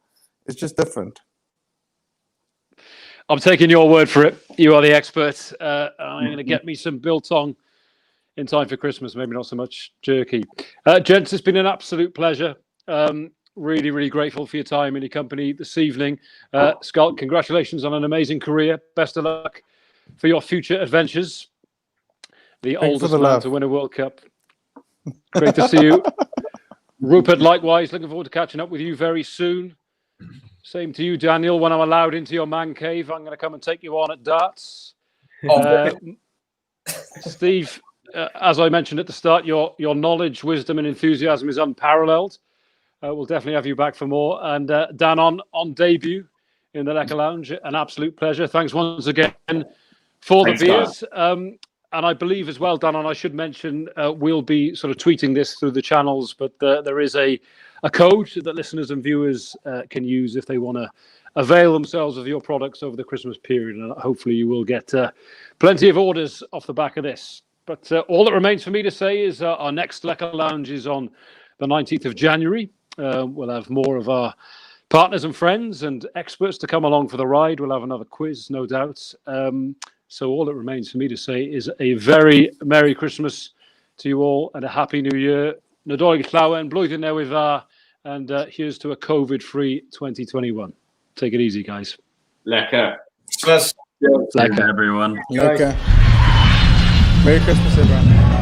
It's just different. I'm taking your word for it. You are the expert. I'm going to get me some Biltong in time for Christmas. Maybe not so much jerky. Gents, it's been an absolute pleasure. Really, really grateful for your time and your company this evening. Schalk, congratulations on an amazing career. Best of luck for your future adventures. The oldest man to win a World Cup. Great to see you. Rupert, likewise. Looking forward to catching up with you very soon. Same to you, Daniel. When I'm allowed into your man cave, I'm going to come and take you on at darts. Steve, as I mentioned at the start, your knowledge, wisdom, and enthusiasm is unparalleled. We'll definitely have you back for more. And Dan, on debut in the Lekker Lounge, an absolute pleasure. Thanks once again for the beers. And I believe as well, Dan, and I should mention, we'll be sort of tweeting this through the channels, but there is a code that listeners and viewers can use if they want to avail themselves of your products over the Christmas period. And hopefully you will get plenty of orders off the back of this. But all that remains for me to say is our next Lekker Lounge is on the 19th of January. We'll have more of our partners and friends and experts to come along for the ride. We'll have another quiz, no doubt. So all that remains for me to say is a very Merry Christmas to you all and a Happy New Year. Nadolig Llawen, blwyddyn newydd dda, and here's to a COVID-free 2021. Take it easy, guys. Lekker. Lekker, everyone. Lekker. Merry Christmas, everyone.